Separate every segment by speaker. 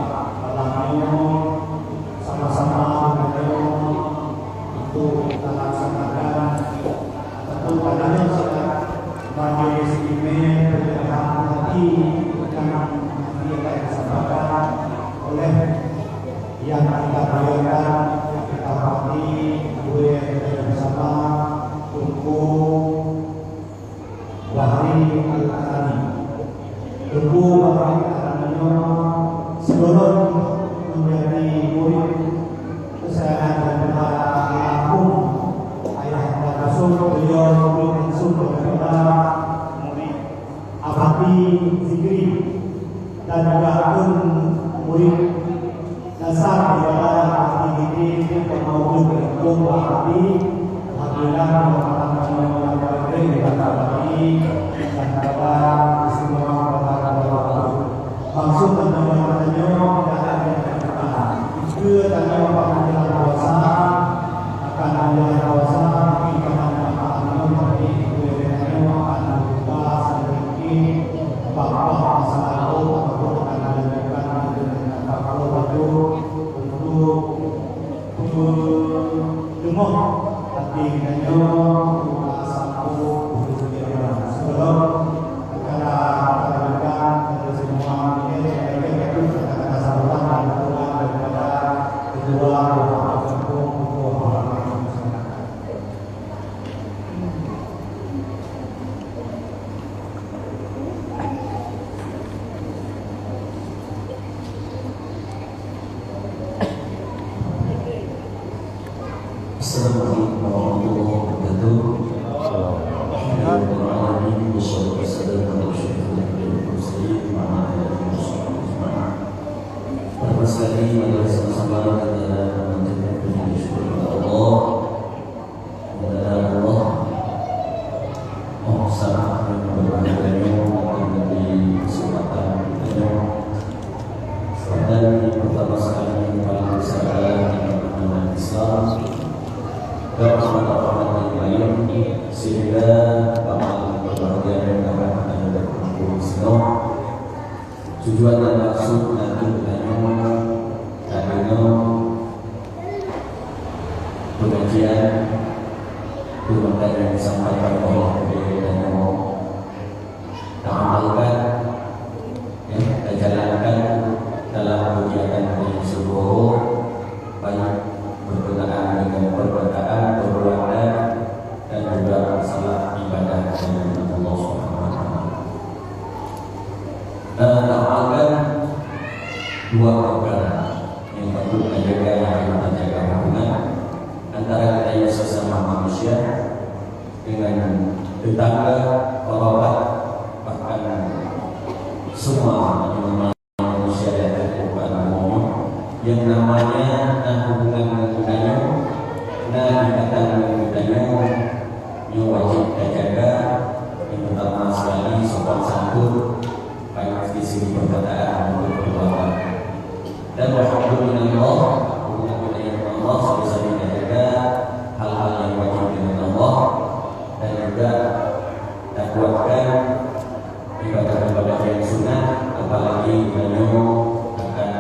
Speaker 1: Alamnya sama-sama untuk kita laksanakan tentu padanya majelis ini berjalan hati dengan kita disampaikan oleh yang kita bayarkan yang kita hormati gue bersama Tunku Bahri Al-Arani Tunku Bahri Al-Arani sebelum menjadi murid kesayangan dan almarhum ayah dan rasul beliau langsung kepada murid Abadi Zikri dan juga pun murid dasar daripada Abadi Zikri maupun ketua Abadi. Alhamdulillah mengatakan dari Abadi dan kawan semua maksud teman-temannya itu tanya apabila puasa akan ada puasa kita akan memberi kebenaran akan buka sedikit bapak masalah ataupun akan dilakukan dengan kapal baju untuk jumlah hati kita satu sebelum acara akan dari semua ini itu akan saluran daripada kedua
Speaker 2: Assalamualaikum warahmatullahi wabarakatuh. Alhamdulillah wassalatu wassalamu ala asyrofil mursalin wa ala alihi washabbihi ajma'in. Pertama sekali mari sama-sama kita mengucapkan puji syukur kepada Allah. Kepada Allah Maha Sangat yang berbahagia akan memberi kesempatan kita. Dan pertama sekali paling besar adalah Islam. Rahmat yang lain sehingga amal berbahagia dan akan berkumpul Islam. Tujuan dan maksud nanti karena pengajian turunkan yang disampaikan oleh dan amalkan yang kita jalankan dalam kegiatan yang seluruh baik berkenaan dengan perkataan, perbuatan dan juga masalah ibadah dengan Allah Subhanahu wa taala. Amalkan dua perkara yang perlu menjaga hubungan antara kita sesama manusia dengan tetangga, kerabat, bahkan semua manusia yang terhubung yang namanya hubungan budaya, ikatan budaya yang wajib kita jaga. Yang pertama sekali sopan santun, baik di sini perkataan maupun perbuatan. Dan alhamdulillah hubungan budaya dengan Allah bisa kita jaga hal-hal yang wajib dengan Allah dan juga kita kuatkan ibadah-ibadah yang sunnah, apalagi beliau akan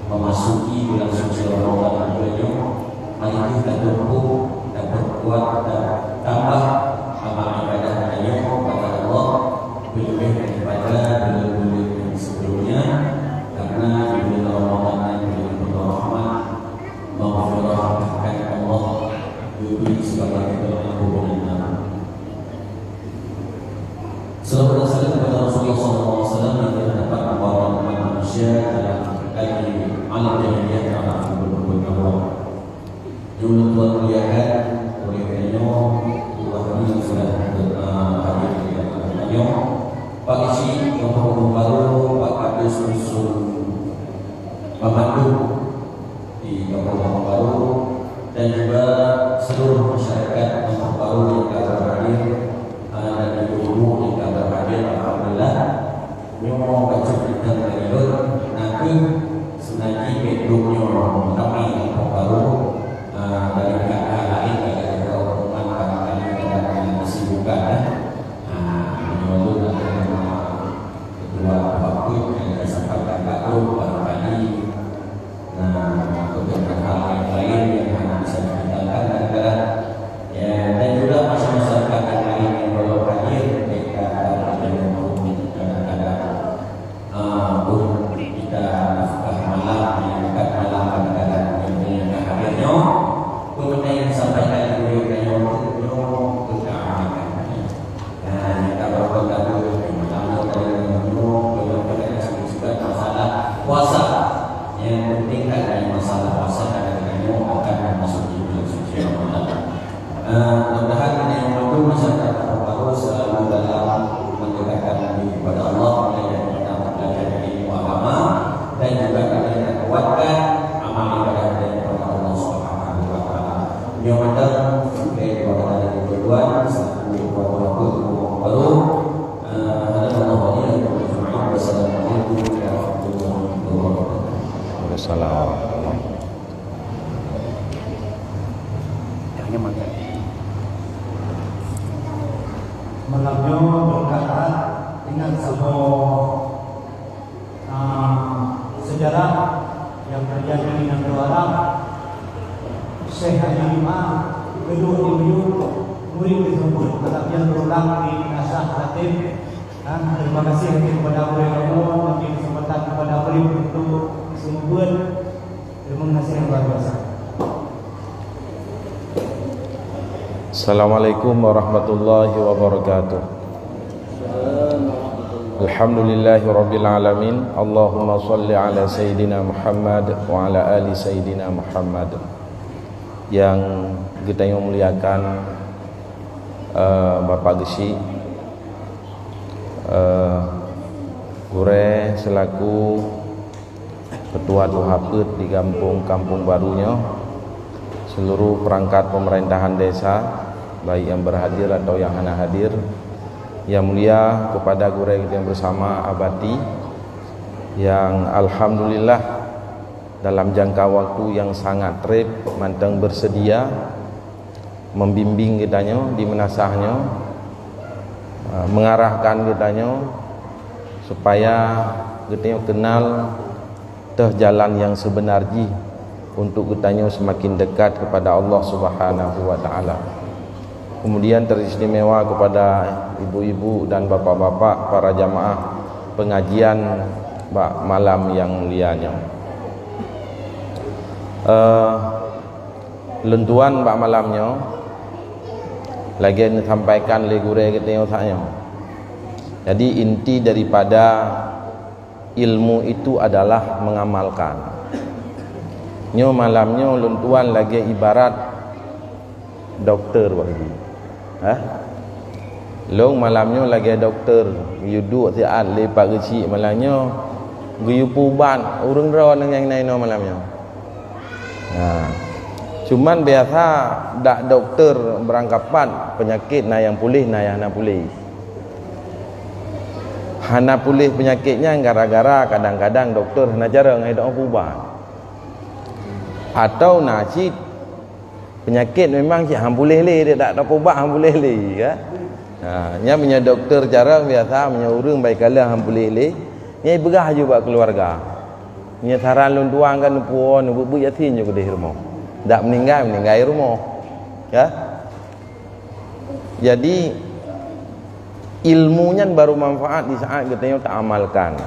Speaker 2: memasuki bulan suci Ramadan beliau. Mari kita tumbuh dan berkuat dan tambah amal ibadah beliau kepada Allah lebih daripada bulan-bulan yang sebelumnya, karena di bulan Ramadan ini bulan rahmat, maghfirah, bahkan Allah lebih sebagai hubungan. Salawat dan salam kepada Rasulullah SAW yang terdapat membawa manusia dalam kali alam jahiliyah dalam berbuat Allah. Jumlah Tuhan muliakan oleh kerana Tuhan ini sudah hadir di dalam Pak Isi Kampung Baru, Pak Kades Usul Pemandu di Kampung Baru, dan juga seluruh masyarakat Kampung Baru yang telah hadir dan ibu-ibu yang telah hadir. Alhamdulillah. Nyomo baca kita terlibat nanti senanti beduknya kami Kampung Baru dari pihak lain ada orang kali ada kesibukan. Menurut kedua waktu yang disampaikan Pak Guru puasa. Yang penting ada masalah puasa kadang-kadang akan masuk di bulan suci Ramadan. Mudah-mudahan ini yang mampu masyarakat baru selalu dalam mendekatkan diri kepada Allah, belajar ilmu agama, dan juga kita kuatkan amal ibadah kepada Allah Subhanahu wa taala. Yang ada dari kepada kedua satu waktu baru
Speaker 1: malamnya berkaitan dengan sebuah sejarah yang terjadi di negara Arab. Syekh Haji Imam kedua ibu murid tersebut yang berulang di Nasah Latif. Terima kasih kepada beliau dan kesempatan kepada beliau untuk sumber. Terima kasih yang luar biasa.
Speaker 3: Assalamualaikum warahmatullahi wabarakatuh. Alhamdulillahi rabbil alamin. Allahumma salli ala Sayyidina Muhammad wa ala ali Sayyidina Muhammad. Yang kita yang muliakan Bapak Gesi Gure selaku Ketua Tuhaput di Kampung Barunya, seluruh perangkat pemerintahan desa, baik yang berhadir atau yang hana hadir, yang mulia kepada Gure yang bersama Abati, yang alhamdulillah dalam jangka waktu yang sangat trip manteng bersedia membimbing kitanya di menasahnya, mengarahkan kitanya supaya kitanya kenal teh jalan yang sebenarnya untuk kitanya semakin dekat kepada Allah Subhanahu wa taala. Kemudian teristimewa kepada ibu-ibu dan bapak-bapak para jamaah pengajian malam yang mulianya. Lentuan malamnya lagi disampaikan oleh Gure kita tanya. Jadi inti daripada ilmu itu adalah mengamalkan. Nyo malamnya lentuan lagi ibarat dokter bagi. Long malamnya lagi dokter yudu siat lepak kecil malamnya guyu puban urang ron yang naik malamnya. Cuman biasa dak dokter beranggapan penyakit na yang pulih na yang hana pulih. Hana pulih penyakitnya gara-gara kadang-kadang dokter hana cara ngai dak ubat. Atau nasi penyakit memang si hang pulih le dia dak ubat hang pulih le ya. Nya punya dokter cara biasa punya urang baik kala hang pulih le. Nya berah juga keluarga. Nya saran lun tuang kan puon bu yatin juga di rumah. Tak meninggal rumah ya. Jadi ilmunya baru manfaat di saat kita tak amalkan.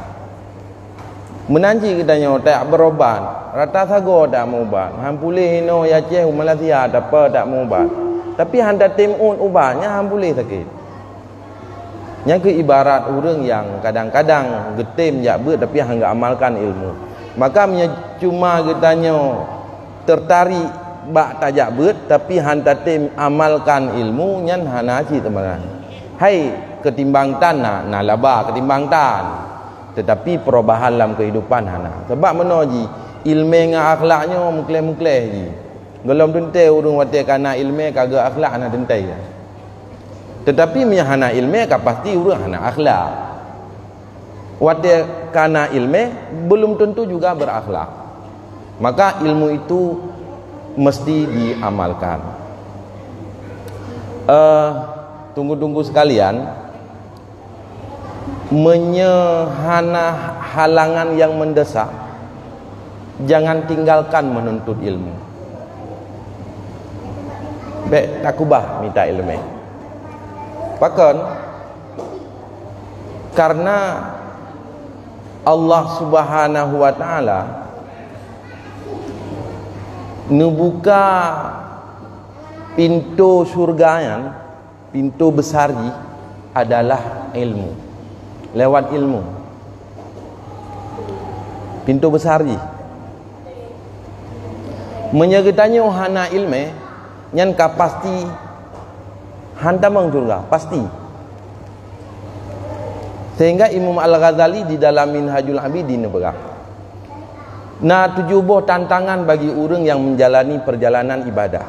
Speaker 3: Menanti kita tak berobat, rata sago tak mau ubat. Hang pulih no ya ceh Malaysia tak apa tak mau ubat. Tapi handa timun ubatnya hang pulih sakit. Yang ke ibarat orang yang kadang-kadang getim jak ber tapi hang enggak amalkan ilmu. Maka cuma kita tertarik bak tajak bet tapi hanta tim amalkan ilmu nyan hanaci teman. Hai ketimbang tan na laba ketimbang tan. Tetapi perubahan dalam kehidupan hana. Sebab menoji ilmu dengan akhlaknya mukleh-mukleh ji. Gelom tentai urung wate kana ilmu kagak akhlak hana tentai. Tetapi nya hana ilmu ka pasti urang hana akhlak. Wate kana ilmu belum tentu juga berakhlak. Maka ilmu itu mesti diamalkan. Tunggu-tunggu sekalian, menyehana halangan yang mendesak, jangan tinggalkan menuntut ilmu. Takubah minta ilmu. Bahkan karena Allah Subhanahu wa taala ngebuka pintu surga, pintu besar adalah ilmu. Lewat ilmu Pintu besar je. Menyegetanya hana ilmu nyan ka pasti hantamang surga, pasti. Sehingga Imam Al-Ghazali di dalam Minhajul Abidin berkata, nah 7 buah tantangan bagi orang yang menjalani perjalanan ibadah.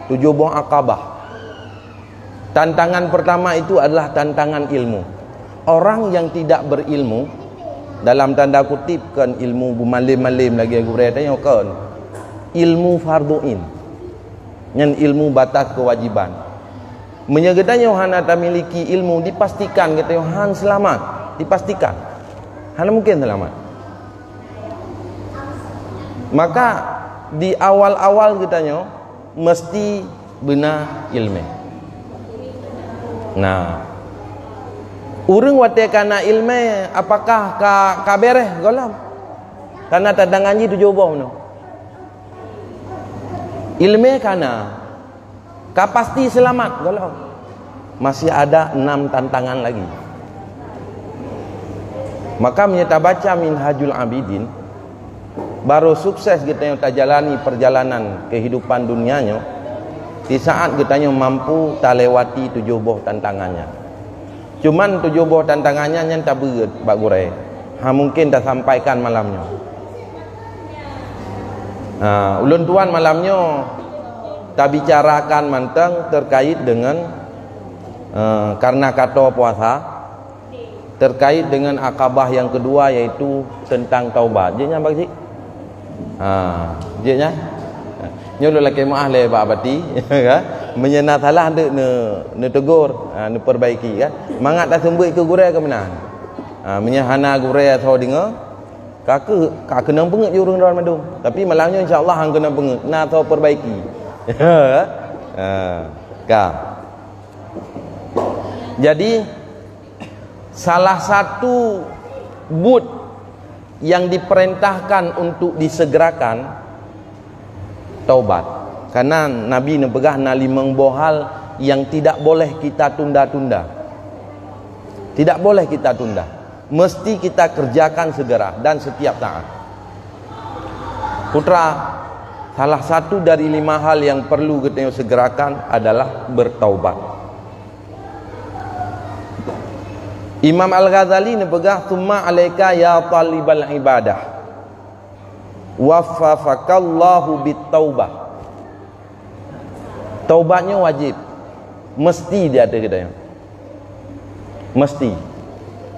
Speaker 3: 7 buah akabah. Tantangan pertama itu adalah tantangan ilmu. Orang yang tidak berilmu, dalam tanda kutip kan ilmu bumalim-malim lagi aku bertanya kan, ilmu farduin, yang ilmu batas kewajiban. Menyegetanya hana tak miliki ilmu, dipastikan kita han selamat, dipastikan hana mungkin selamat. Maka di awal-awal kitanya mesti benar ilmu. Nah, urang wate kana ilmu apakah ka bereh golam? Karena tandangan ji 7 buah no. Ilmu kana ka pasti selamat golam. Masih ada 6 tantangan lagi. Maka menyata baca Minhajul Abidin baru sukses kita yang tak jalani perjalanan kehidupan dunianya di saat kita yang mampu tak lewati 7 buah tantangannya. Cuman 7 buah tantangannya yang tak berat bak gurai. Mungkin tak sampaikan malamnya. Ulun tuan malamnya tak bicarakan mantang terkait dengan karena kata puasa, terkait dengan akabah yang kedua yaitu tentang taubat. Dia nyambak sih. Dia nya. Nyo lelaki maah le ba abati kan. Menyena salah ne tegur, ne perbaiki kan. Mangat dah sembut ke gurai ke mana? Menyahana gurai atau dengar. Kak kena penget je urang dalam madum. Tapi malangnya insya-Allah hang kena penget. Na atau perbaiki. Jadi salah satu but yang diperintahkan untuk disegerakan taubat. Karena Nabi nepegah na 5 hal yang tidak boleh kita tunda-tunda. Tidak boleh kita tunda. Mesti kita kerjakan segera dan setiap saat. Putra, salah satu dari 5 hal yang perlu kita segerakan adalah bertaubat. Imam Al-Ghazali nepegah summa alaika ya talibal ibadah waffafakallahu bitaubah. Taubatnya wajib. Mesti dia ada kita. Mesti.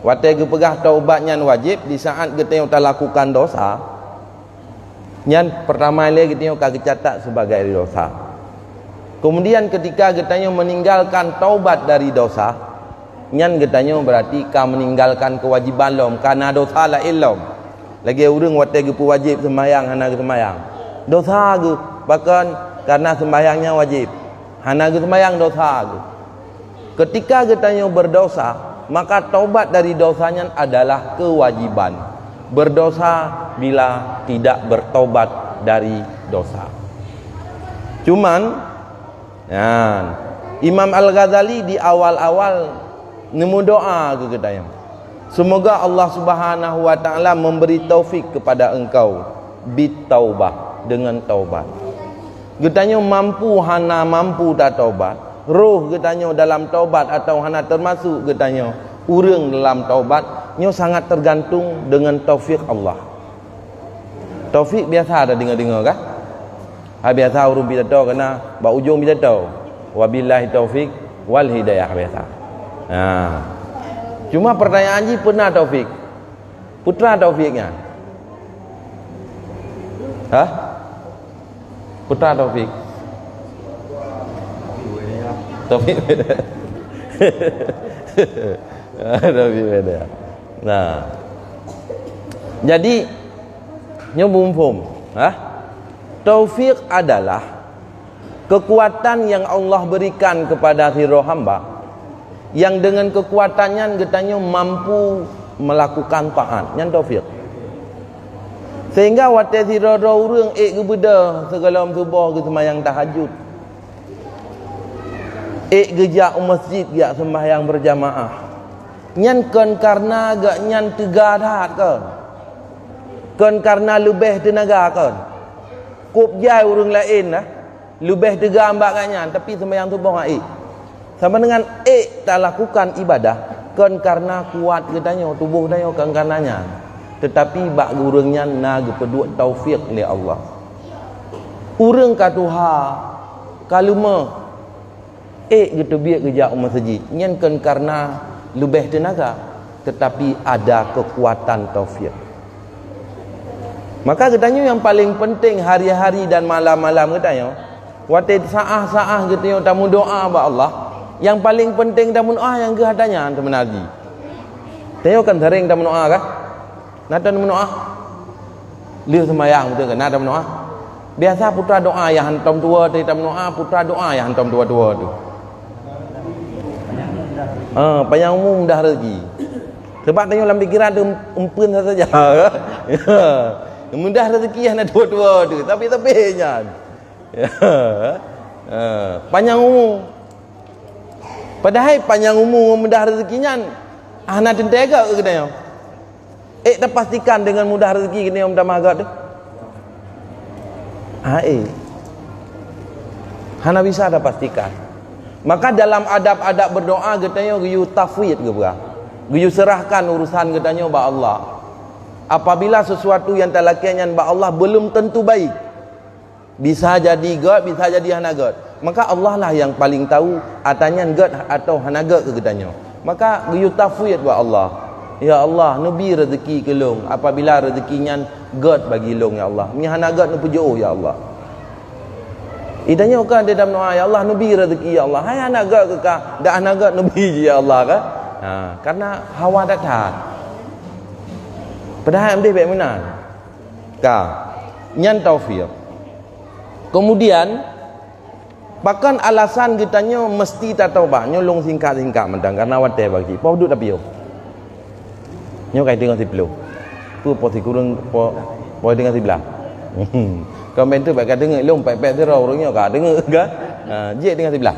Speaker 3: Waktu kita pegah taubatnya wajib di saat kita tak lakukan dosa. Yang pertama lagi kita akan dicatat sebagai dosa. Kemudian ketika kita meninggalkan taubat dari dosa, yang kita berarti kau meninggalkan kewajiban lom karena dosa la ilom. Lagi urang waktu kita wajib sembahyang hana sembahyang. Dosa ke bahkan karena sembahyangnya wajib. Hana sembahyang dosa ke. Ketika kita berdosa, maka taubat dari dosanya adalah kewajiban. Berdosa bila tidak bertobat dari dosa. Cuman Imam Al-Ghazali di awal-awal nemu doa ke kita yang semoga Allah Subhanahu wa taala memberi taufik kepada engkau bitaubah, dengan taubat. Getanya mampu hana mampu tak taubat, roh getanya dalam taubat atau hana termasuk getanya urang dalam taubat, nyo sangat tergantung dengan taufik Allah. Taufik biasa ada dengar-dengar kah? Biasa urung pidato kena ba ujung pidato. Wabillahi taufik wal hidayah biasa. Cuma pertanyaan ji pernah taufik? Putra taufiknya? Putra taufik? Taufik beda. Taufik beda. Nah. Jadi nyumpum, taufik adalah kekuatan yang Allah berikan kepada hiro hamba yang dengan kekuatannya getanya mampu melakukan taat, yang taufik. Sehingga waktu hiro urang gebeda segala subuh ke sembahyang tahajud. Gejak masjid gak sembahyang berjamaah. Nyan kan karena gak nyan tegar hat ke. Kan karena lebih tenaga kan. Kup jai orang lain lah. Lebih tegam bagainya tapi sembahyang tu bohong sama dengan tak lakukan ibadah kan karena kuat katanya tubuh dia kan karenanya tetapi bak urangnya na gepeduk taufik oleh Allah urang ka Tuha kalau me gitu biak kerja masjid nyen kan karena lebih tenaga tetapi ada kekuatan taufik. Maka katanya yang paling penting hari-hari dan malam-malam katanya waktu saah-saah katanya tamu doa ba Allah yang paling penting tamu doa yang ke hadanya teman haji tanya kan sering tamu doa kah nata tamu doa liu sembahyang betul kan nata tamu doa biasa putra doa yang hantam tua tu tamu doa putra doa yang hantam tua-tua tu panjang umum dah rezeki sebab tanya dalam pikiran tu empun saja mudah rezeki yang ada tua-tua tu tapi-tapinya panjang umur padahal panjang umur mudah rezekinya anak tentega ke katanya tak pastikan dengan mudah rezeki kena yang magat tu hana bisa dah pastikan. Maka dalam adab-adab berdoa katanya giyu tafwid ke berah giyu serahkan urusan katanya ba Allah apabila sesuatu yang talakiannya ba Allah belum tentu baik bisa jadi God, bisa jadi hana God. Maka Allah lah yang paling tahu atanya God atau hana God ke katanya. Maka giyu tafwid wa Allah. Ya Allah, nabi rezeki ke long apabila rezekinya God bagi long ya Allah. Ni hana God nu pujo ya Allah. Idanya kan dia dalam doa ya Allah nabi rezeki ya Allah. Hai hana God ke ka? Dak hana God nabi ya Allah kan? Karena hawa datang. Padahal ambil baik mana? Ka. Nyan taufik. Kemudian bahkan alasan kitanya mesti tak taubat nyolong singkat-singkat mentang karena wadah bagi pau duduk tapi yo nyo kai dengan siplo tu posi kurang po dengan sebelah komen tu baik dengar long pek-pek zero orangnya ka dengar ke je dengan sebelah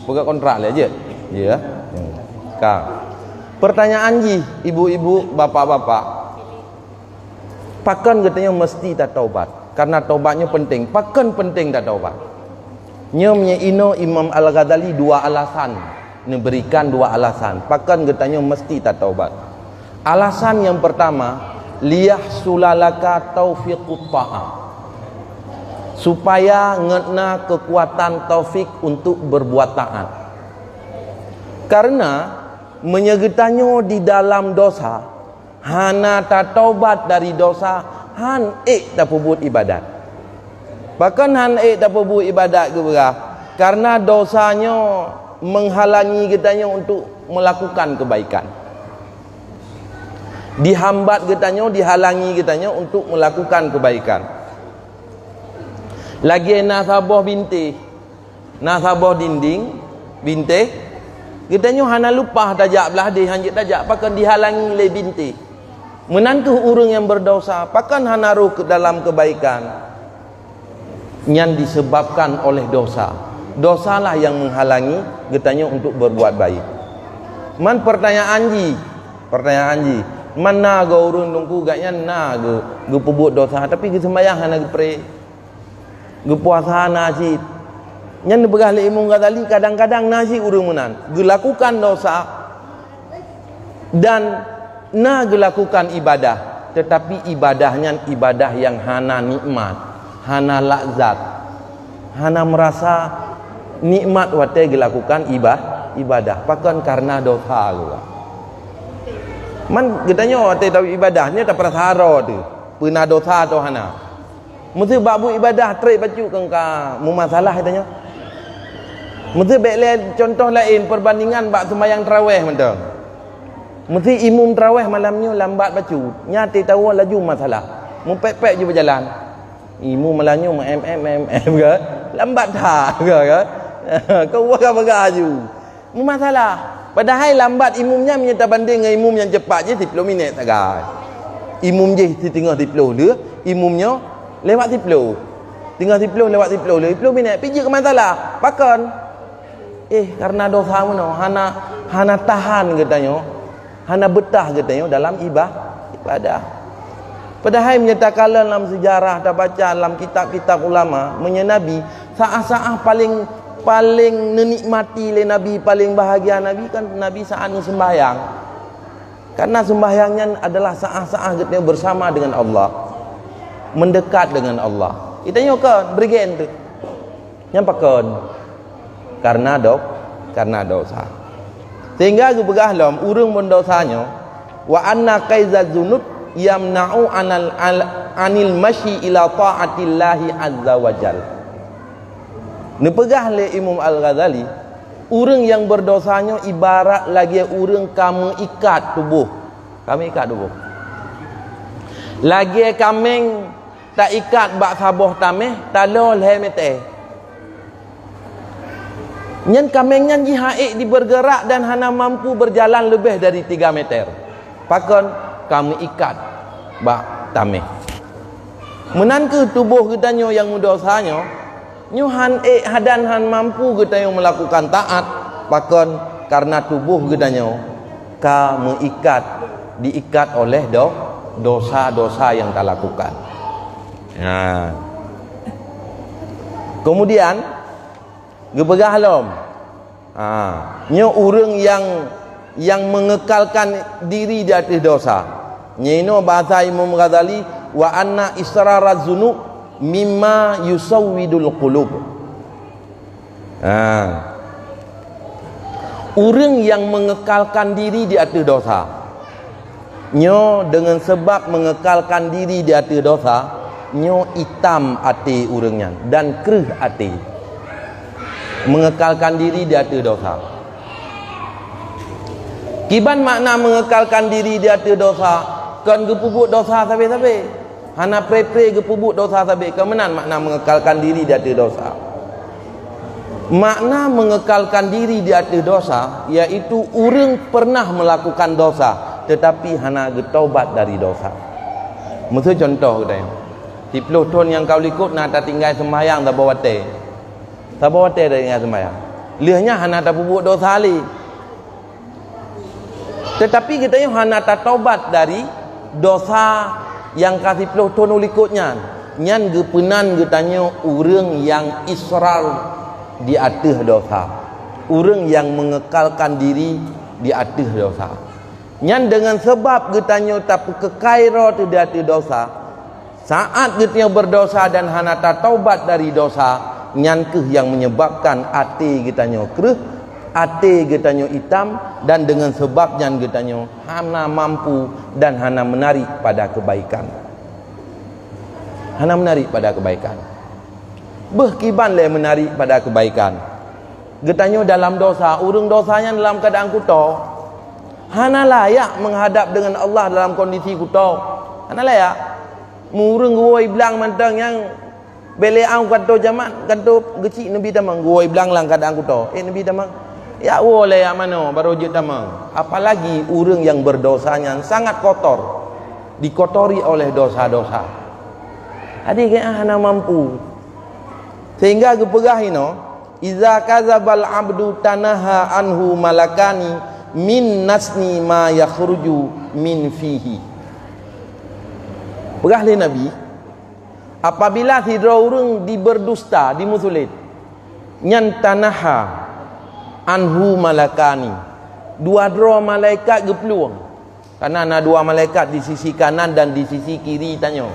Speaker 3: buka kontrak lah je ya ka pertanyaan ji ibu-ibu bapak-bapak bahkan katanya mesti tak taubat karena taubatnya penting. Pakan penting dah taubat. Nyomnya ino Imam Al-Ghazali dua alasan. Berikan dua alasan. Pakan katanya mesti tak taubat. Alasan yang pertama, liyahsulalaka taufiqut ta'ah. Supaya ngena kekuatan taufik untuk berbuat taat. Karena menyegetanyo di dalam dosa, hana tak taubat dari dosa, han tak perbuat ibadat. Bahkan han tak perbuat ibadat ke berah karena dosanya menghalangi kitanya untuk melakukan kebaikan. Dihambat kitanya, dihalangi kitanya untuk melakukan kebaikan. Lagi nasabah binti, nasabah dinding binti, kitanya hana lupa tajak belah dia hanjit tajak bahkan dihalangi oleh binti. Menantu orang yang berdosa pakan hanaruh ke dalam kebaikan yang disebabkan oleh dosa. Dosalah yang menghalangi getanya untuk berbuat baik. Man pertanyaan ji mana go urun dongku gaknya na go perbuat dosa tapi ge sembahyang hana ge pre ge puasa nasi nyan begah le Imam Ghazali kadang-kadang nasi urang menan ge lakukan dosa dan na lakukan ibadah tetapi ibadahnya ibadah yang hana nikmat, hana lazat, hana merasa nikmat wate lakukan ibadah bahkan karena dosa juga. Man getanya wate tahu ibadahnya tak perasaro tu pernah dosa atau hana mesti babu ibadah trek baju kengka mu masalah katanya mesti baik contoh lain perbandingan bak sembahyang tarawih mentang mesti imam tarawih malamnya lambat baca nyati tahu laju masalah mu pek-pek je berjalan imam malamnya ke lambat dah ke kau bagah ju mu masalah padahal lambat imamnya menyata banding dengan imam yang cepat je 10 minit sagai imam je setengah 10 dia imamnya lewat 10 tinggal 10 lewat 10 minit pergi ke masalah pakan karena dosa mana hana tahan katanya hana betah katanya dalam ibadah. Padahal menyatakan dalam sejarah dah baca dalam kitab-kitab ulama menyenabi saat-saat paling menikmati le Nabi, paling bahagia Nabi kan Nabi saat sembahyang. Karena sembahyangnya adalah saat-saat kita bersama dengan Allah, mendekat dengan Allah. Kita nyokan berikan tu. Nyampakan karena dosa. Sehingga aku begahlam urang mendosanya wa anna qaizaz zunub yamna'u anil masyi ila ta'atillahi azza wajal. Nepegah le Imam Al-Ghazali, urang yang berdosanya ibarat lagi urang kamu ikat tubuh. Kami ikat tubuh. Lagi kami tak ikat bak saboh tameh, talol he mete. Nyan kami nyan jihaik di bergerak dan hana mampu berjalan lebih dari 3 meter. Pakon kami ikat bak tameh. Menan ke tubuh kitanya yang mudosanya, nyuhan hadan han mampu kita yang melakukan taat, pakon karena tubuh kitanya ka diikat oleh dosa-dosa yang tak lakukan. Nah. Kemudian gebegah lom. Nyo urang yang mengekalkan diri di atas dosa. Nyino bahasa Imam Ghazali wa anna israra dzunub mimma yusawwidul qulub. Urang yang mengekalkan diri di atas dosa. Nyo dengan sebab mengekalkan diri di atas dosa, nyo hitam hati urangnya dan kereh hati. Mengekalkan diri di atas dosa. Kiban makna mengekalkan diri di atas dosa, kan gepubuk dosa sabe-sabe. Hana pre-pre gepubuk dosa sabe. Kemenan makna mengekalkan diri di atas dosa. Makna mengekalkan diri di atas dosa iaitu urang pernah melakukan dosa tetapi hana getaubat dari dosa. Maksud contoh kita. 10 tahun yang kau likut nak tak tinggal sembahyang tak bawa teh. Tak bawa teh dari ingat sembahyang. Liahnya hana tak pubuk dosa li. Tetapi kita yang hana tak taubat dari dosa yang kasih 10 tahun ulikutnya. Nyan gepenan getanya urang yang israr di atas dosa. Urang yang mengekalkan diri di atas dosa. Nyan dengan sebab getanya tak kekairo di atas dosa. Saat getanya berdosa dan hana tak taubat dari dosa, nyankeh yang menyebabkan hati getanya kereh, hati getanya hitam, dan dengan sebabnya getanya hana mampu dan hana menarik pada kebaikan. Hana menarik pada kebaikan. Berkiban le menarik pada kebaikan. Getanya dalam dosa, urang dosanya dalam keadaan kuto. Hana layak menghadap dengan Allah dalam kondisi kuto. Hana layak. Murung goi bilang mantang yang bele au kato jaman kato gecik nabi tamang goi bilang lang keadaan kuto. Nabi tamang ya boleh ya mano baru je tamang. Apalagi urang yang berdosanya sangat kotor. Dikotori oleh dosa-dosa. Adik hana mampu. Sehingga gepegah ino iza kadzabal abdu tanaha anhu malakani min nasni ma yakhruju min fihi. Pegah le Nabi apabila hidra urang diberdusta dimusulit nyan tanaha anhu malakani, dua malaikat gepluang. Karena ada 2 malaikat di sisi kanan dan di sisi kiri tanya.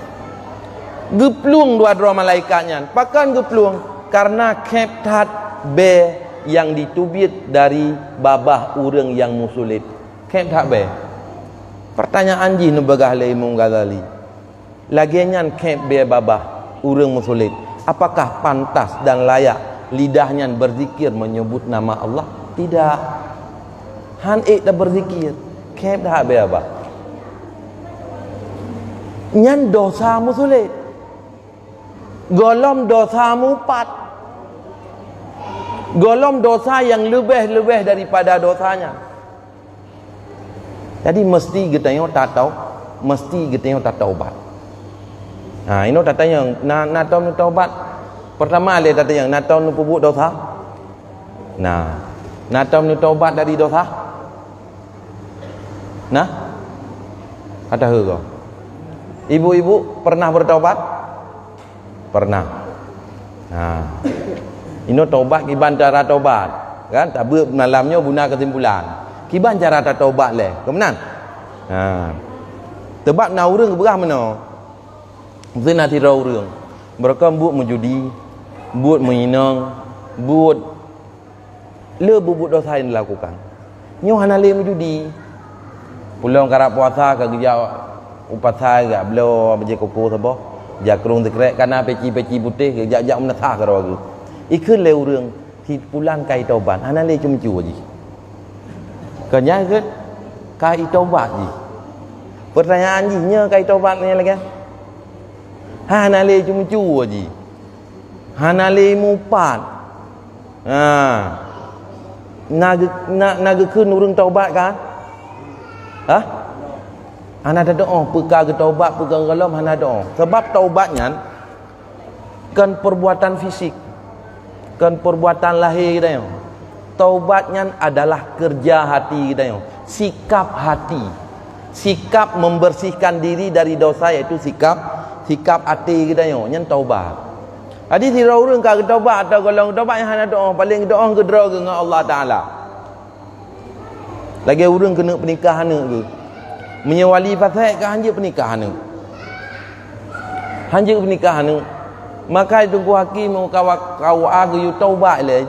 Speaker 3: Gepluang 2 malaikatnya. Pakan gepluang karena keptat be yang ditubit dari babah urang yang musulit. Keptat be. Pertanyaan ji nebagah le Imam Ghazali. Lagian kep be babah urang musulit. Apakah pantas dan layak lidahnya berzikir menyebut nama Allah? Tidak. Han tak berzikir. Kep dah be apa? Nyan dosamu sulit. Golom dosamu 4. Golom dosa yang lebih daripada dosanya. Jadi mesti kita yang tak tahu, mesti kita yang tak taubat. Ini tak tanya nak tahu taubat. Pertama dia tak tanya nak tahu pubuk dosa. Nak tahu taubat dari dosa. Kata kau. Ibu-ibu pernah bertaubat? Pernah. Nah, ini taubat kiban cara taubat, kan? Tak malamnya guna kesimpulan. Kiban cara tak taubat leh. Kemenan? Ha. Tebab nak urang berah mana? Mesti nak tirau urang. Mereka buat menjudi, buat menginang, buat buat dosa yang dilakukan. Nyo hana le menjudi. Pulang karap puasa ke gejak upasai gak belo beje koko sabo. Jakrung tekrek kana peci-peci putih ke jak-jak menasah ke ragu. Ikun le urang ti pulang kai taubat. Hana le cumcu ji. Kanya ke kai taubat ji. Pertanyaan ji nya kai taubat ni lagi. Hana le cumcu ji. Hana le mupat. Ha. Naga kun urang taubat kan? Ha? Hana ada doa, perkara taubat, perkara galam hana doa. Sebab taubatnya kan perbuatan fisik, kan perbuatan lahir kita yo. Taubatnya adalah kerja hati kita yo. Sikap hati. Sikap membersihkan diri dari dosa iaitu sikap hati kita yo, nyen taubat. Jadi sira urang ka taubat atau golong taubat yang hana doa, paling doa gedera dengan Allah Taala. Lagi urang kena pernikahan ke? Menyewali pasal ke hanja pernikahan ni. Hanja pernikahan ni. Maka tunggu hakim kau aku taubat le.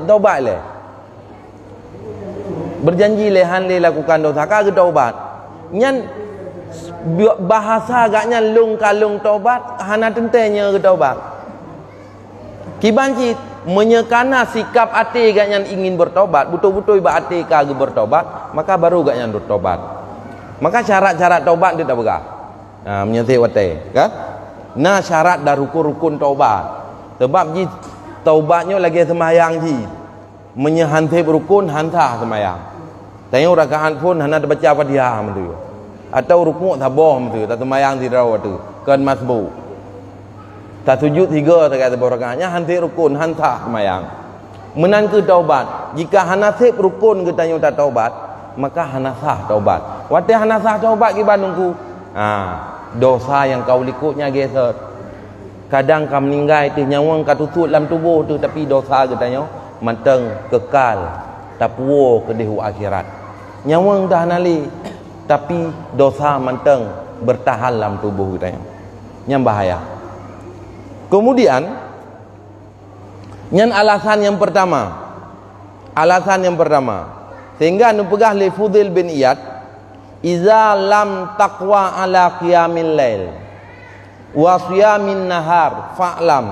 Speaker 3: Berjanji le han le lakukan dosa ka ke taubat. Nyan bahasa agaknya lung kalung taubat hana tentenya ke taubat. Kibanci menyekana sikap hati agaknya ingin bertobat, betul-betul iba hati ka ke bertobat, maka baru agaknya bertobat. Maka syarat-syarat taubat dia tak berah. Nah, menyesat wate, kan? Nah, syarat dan rukun-rukun taubat. Sebab ji taubatnya lagi semayang ji. Menyehantip rukun hantah semayang. Tengok rakaat pun hana baca Fatihah mentu. Atau rukuk tabah mentu, tak semayang tirau tu. Kan masbu. Tak sujud 3 tak kata rakaatnya hantip rukun hantah semayang. Menan ke taubat. Jika hana sip rukun kita tanya tak taubat, maka hana sah taubat. Wate hana sah taubat ki bandungku. Dosa yang kau likutnya geser. Kadang kau meninggal itu nyawang kau tutut dalam tubuh tu, tapi dosa katanya manteng kekal tapuo ke di akhirat. Nyawang dah nali, tapi dosa manteng bertahan dalam tubuh katanya. Yang bahaya. Kemudian yang alasan yang pertama. Sehingga nu pegah li Fudil bin Iyad, iza lam taqwa ala qiyamil lail wa siyamin nahar fa'lam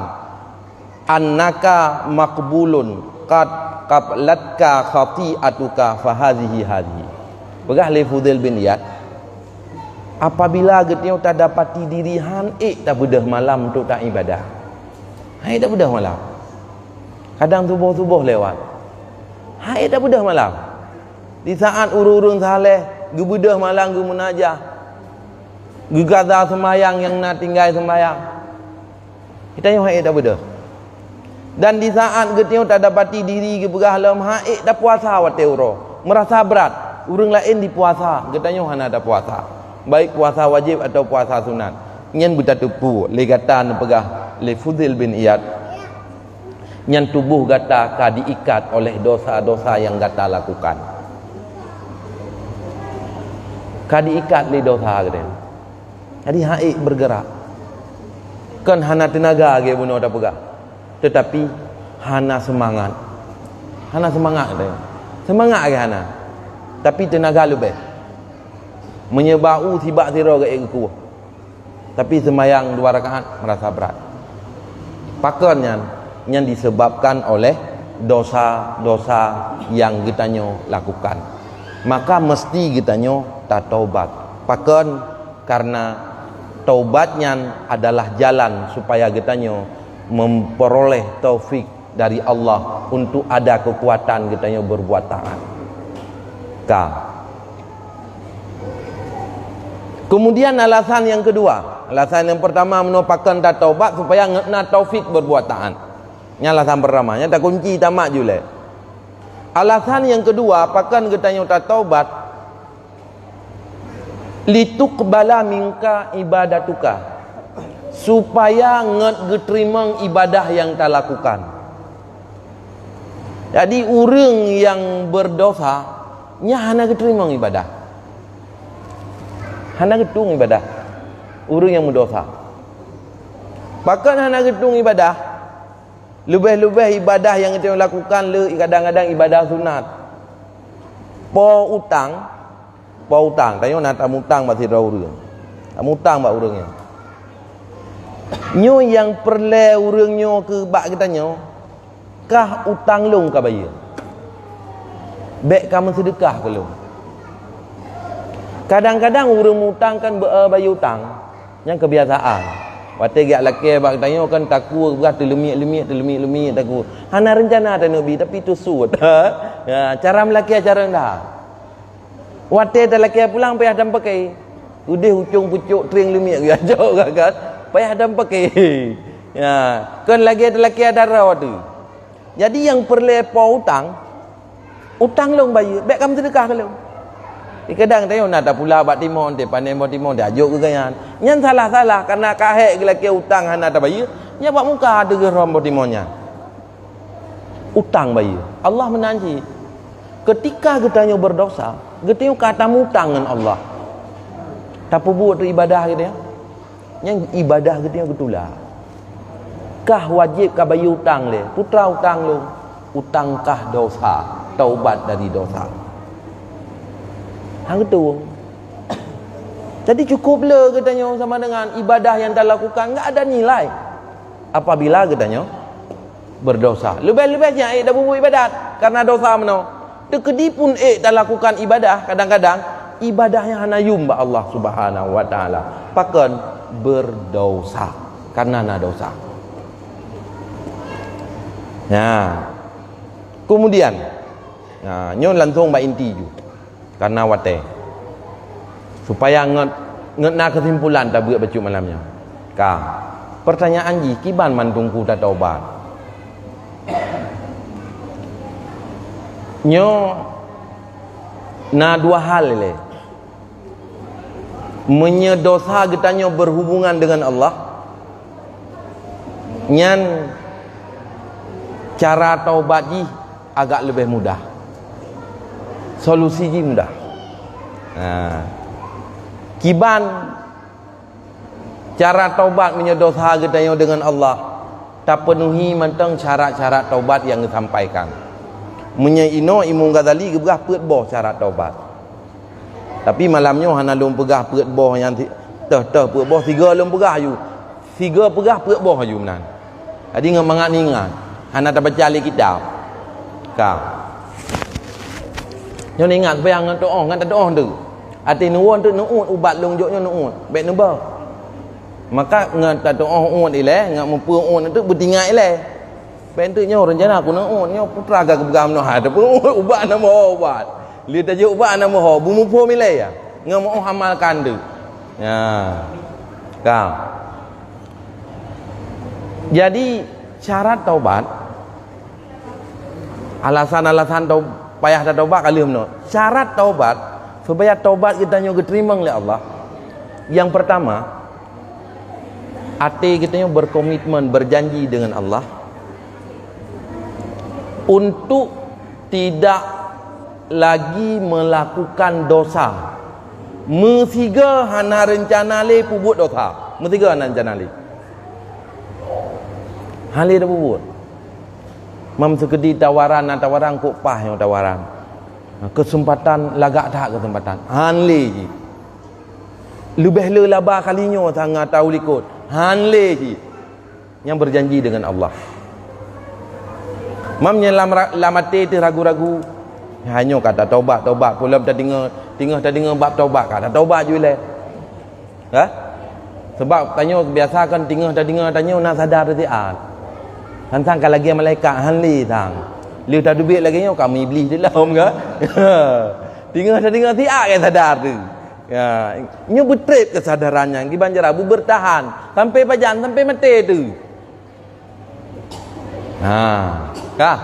Speaker 3: annaka maqbulun qad qablatka khati'atuka fa hadhihi. Pegah li Fudil bin Iyad, apabila getnya tak dapati diri han tak bedah malam untuk tak ibadah. Tak bedah malam. Kadang subuh lewat. Tak bedah malam. Di saat urung-urung saleh, gebedah malam ge munajah. Gegada semayang yang nak tinggal semayang. Kita yang haid tak bedah. Dan di saat getnya tak dapati diri ge begah lam haid dah puasa wate uro. Merasa berat, urang lain di puasa, getanya hana ada puasa. Baik puasa wajib atau puasa sunat. Nyen betatupu le gatan pegah le Fudil bin Iyad. Nyen tubuh gata ka diikat oleh dosa-dosa yang gata lakukan. Kadi ikat li dosa gede. Jadi haik bergerak. Kan hana tenaga ge buno dah pegah. Tetapi hana semangat. Gede. Semangat ge hana. Tapi tenaga lebih. Menyebau tibak tiro ge ku. Tapi semayang 2 rakaat merasa berat. Pakannya yang disebabkan oleh dosa-dosa yang kitanya lakukan. Maka mesti kitanya tak taubat. Pakan karena taubatnya adalah jalan supaya kitanya memperoleh taufik dari Allah untuk ada kekuatan kitanya berbuat taat. Kemudian alasan yang kedua. Alasan yang pertama menopakkan tak taubat supaya ngena taufik berbuat taat. Ini alasan pertamanya tak kunci tamat jule. Alasan yang kedua, pakan kitanya tak taubat lituqbala minka ibadatuka. supaya nget geterimang ibadah yang tak lakukan. Jadi orang yang berdosa nya hana geterimang ibadah, hana getung ibadah. Orang yang berdosa bahkan hana getung ibadah, lebih-lebih ibadah yang kita lakukan kadang-kadang ibadah sunat. Po utang tanya nak tak mutang masih orang tak mutang bak orangnya nyo yang perle orangnya ke bak kita nyo kah utang long ka bayar bek kamu sedekah ke long. Kadang-kadang orang mutang kan bayar utang yang kebiasaan. Waktu gak laki bak tanya kan takut berat lemik takut. Hana rencana ada nabi tapi tu suat. Ya, cara melaki cara dah. Waktu ada laki pulang payah dan pakai. Udah hucung pucuk tering lemik dia jauh kan. Payah dan pakai. Ya, kan lagi ada laki ada rawat tu. Jadi yang perlu utang long bayar. Baik kamu sedekah kalau. Kadang tanya nak tak pula bat timon te pandai bat timon dia ajuk ke gayan. Nyan salah karena kahek laki utang hana tak bayar. Nya buat muka ada ke rom bat timonnya. Utang bayar. Allah menanji. Ketika kita berdosa, kita kata mutang dengan Allah. Tak buat ibadah kita. Yang ibadah kita betulah. Kah wajib kah bayar utang le? Putra utang lu. Utangkah dosa? Taubat dari dosa. Hang tu. Jadi cukuplah katanya sama dengan ibadah yang dah lakukan enggak ada nilai apabila katanya berdosa. Lebih-lebihnya dah buat ibadat karena dosa mano. Tekedi pun dah lakukan ibadah kadang-kadang ibadahnya hanya yumba Allah Subhanahu wa taala. Pakan berdosa karena dosa. Nah. Kemudian nyon langsung ba inti ju. Karena wate supaya nget na kesimpulan tak buat baca malamnya. Pertanyaan ji kiban mandungku tak taubat. Nyo na dua hal le. Menyedosa getanya berhubungan dengan Allah. Nyan cara taubat ji agak lebih mudah. Solusi ji mudah. Kiban cara taubat menyedosa getanya dengan Allah tak penuhi mentang syarat-syarat taubat yang disampaikan. Menyaino Imam Ghazali gebah peut boh syarat taubat. Tapi malamnya hana lum pegah peut boh yang teh peut boh tiga lum pegah you. Tiga pegah peut boh you menan. Jadi ngamangat ningat hana tak baca li kitab. Nyo ingat bayang ngan doa ngan doa tu. Ati nuwun tu nuut ubat long joknya nuut. Baik nuba. Maka ngan ta doa uut ile ngan mempu uut tu bertingat ile. Baik tu nyo rencana aku nuut nyo putra gak begam no ada pun ubat nama ubat. Li ta je ubat nama ho bu mempu mile ya. Ngan mau amalkan tu. Ya. Kau. Jadi syarat taubat alasan-alasan payah dah taubat kali mno. Syarat taubat supaya taubat kita nyo diterima oleh Allah. Yang pertama, hati kita nyo berkomitmen berjanji dengan Allah untuk tidak lagi melakukan dosa. Mesiga hana rencana le pubut dosa. Mesiga hana rencana le. Hali dah pubut. Mam sekedi tawaran kok pah yang tawaran. Kesempatan lagak tak kesempatan. Hanle ji. Lebih le laba kalinya sangat tahu likut. Hanle ji. Yang berjanji dengan Allah. Mam yang lamate tu ragu-ragu. Hanya kata taubat pula dah dengar bab taubat kata taubat je le. Ha? Sebab tanya biasa kan tanya nak sadar retiat. Hantang kalau lagi malaikat hanli tang. Liu tak dubik lagi nyo kami iblis di dalam ke. Tinggal tiak ke sadar tu. Ya, nyo betrip kesadarannya di banjar abu bertahan sampai pajan sampai mati tu. Kah?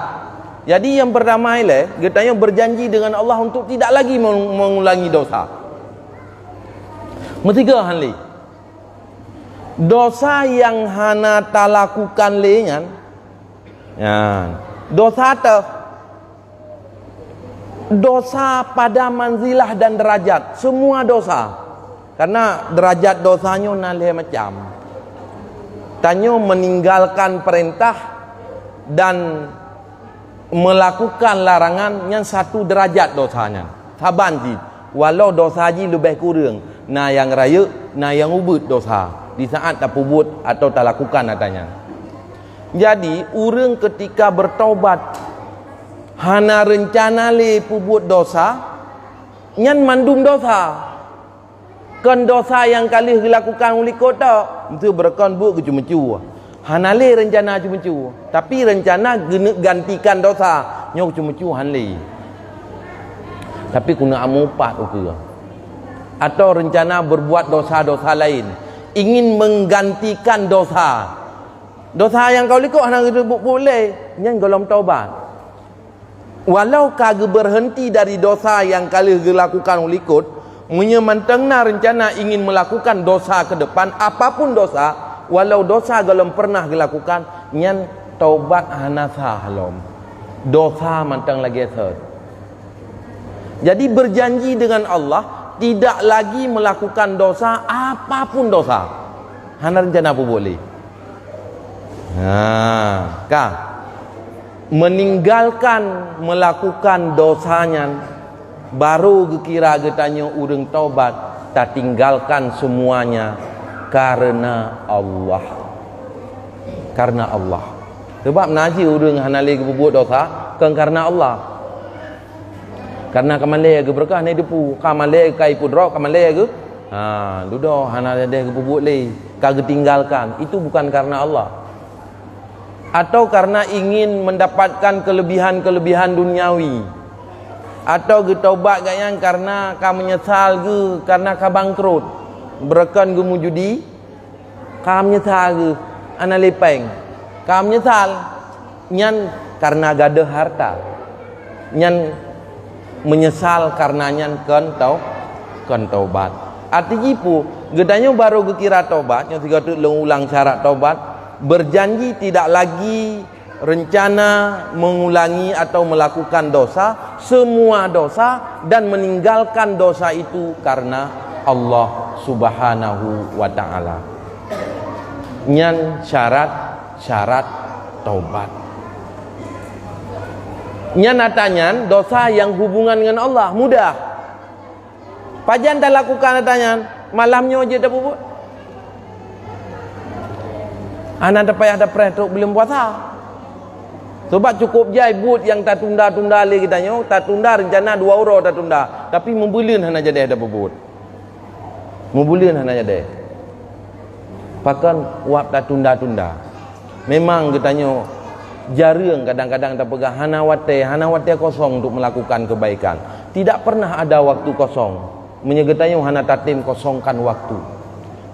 Speaker 3: Jadi yang pertama ile, kita yang berjanji dengan Allah untuk tidak lagi mengulangi dosa. Ketiga hanli. Dosa yang hana tak lakukan lengan, ya, dosa tu dosa pada manzilah dan derajat, semua dosa. Karena derajat dosanya nalih macam. Tanya meninggalkan perintah dan melakukan larangan yang satu derajat dosanya. Saban ji, walau dosa ji lebih kurang, na yang raya, na yang ubud dosa di saat tak pubut atau tak lakukan katanya. Jadi orang ketika bertaubat hana rencana le pubut dosa, nyan mandum dosa. Kan dosa yang kali dilakukan oleh kota, itu berkon bu ke cuma-cuma. Hana le rencana cuma-cuma, tapi rencana gantikan dosa, nyok cuma-cuma han le. Tapi kuna amupat ukur. Atau rencana berbuat dosa-dosa lain, ingin menggantikan dosa. Dosa yang kau likut hana boleh, nyan golom taubat. Walau kagak berhenti dari dosa yang kali dilakukan ulikut, menyemantengna rencana ingin melakukan dosa ke depan, apapun dosa, walau dosa belum pernah dilakukan, nyan taubat hanasa halom. Dosa manteng lagi ser. Jadi berjanji dengan Allah tidak lagi melakukan dosa, apapun dosa. Hana rencana apa boleh? Nah, kah? Meninggalkan melakukan dosanya, baru kira getanya urang taubat, tak tinggalkan semuanya karena Allah. Karena Allah. Sebab naji urang hanali berbuat dosa kan karena Allah. Karena kamalai ke berkah ni depu, kamalai kai pudro, kamalai ke dudo hanali dia berbuat le, kagak tinggalkan. Itu bukan karena Allah. Atau karena ingin mendapatkan kelebihan-kelebihan duniawi, atau getaubat gayang karena ka menyesal ke, karena ka bangkrut, berkan ke mujudi, ka menyesal ke, ana lepeng, ka menyesal, nyan karena gada harta, nyan menyesal karena nyan kan taubat. Artinya pu, gedanya baru kira taubat, yang tiga tu ulang syarat taubat. Berjanji tidak lagi rencana mengulangi atau melakukan dosa, semua dosa, dan meninggalkan dosa itu karena Allah Subhanahu wa ta'ala. Nyan syarat taubat. Nyan natanya dosa yang hubungan dengan Allah mudah. Pajan tak lakukan natanya, malamnya aja dah bubuk. Anak tak payah ada perhatian belum puasa. Sebab cukup jai but yang tak tunda-tunda lagi kita nyo, tak tunda rencana 2 euro tak tunda, tapi membulin hana jadi ada bubut. Membulin hana jadi. Pakan wap tak tunda-tunda. Memang kita nyo jarang kadang-kadang tak pegang hana wate kosong untuk melakukan kebaikan. Tidak pernah ada waktu kosong. Menyegetanyo hana tatim kosongkan waktu.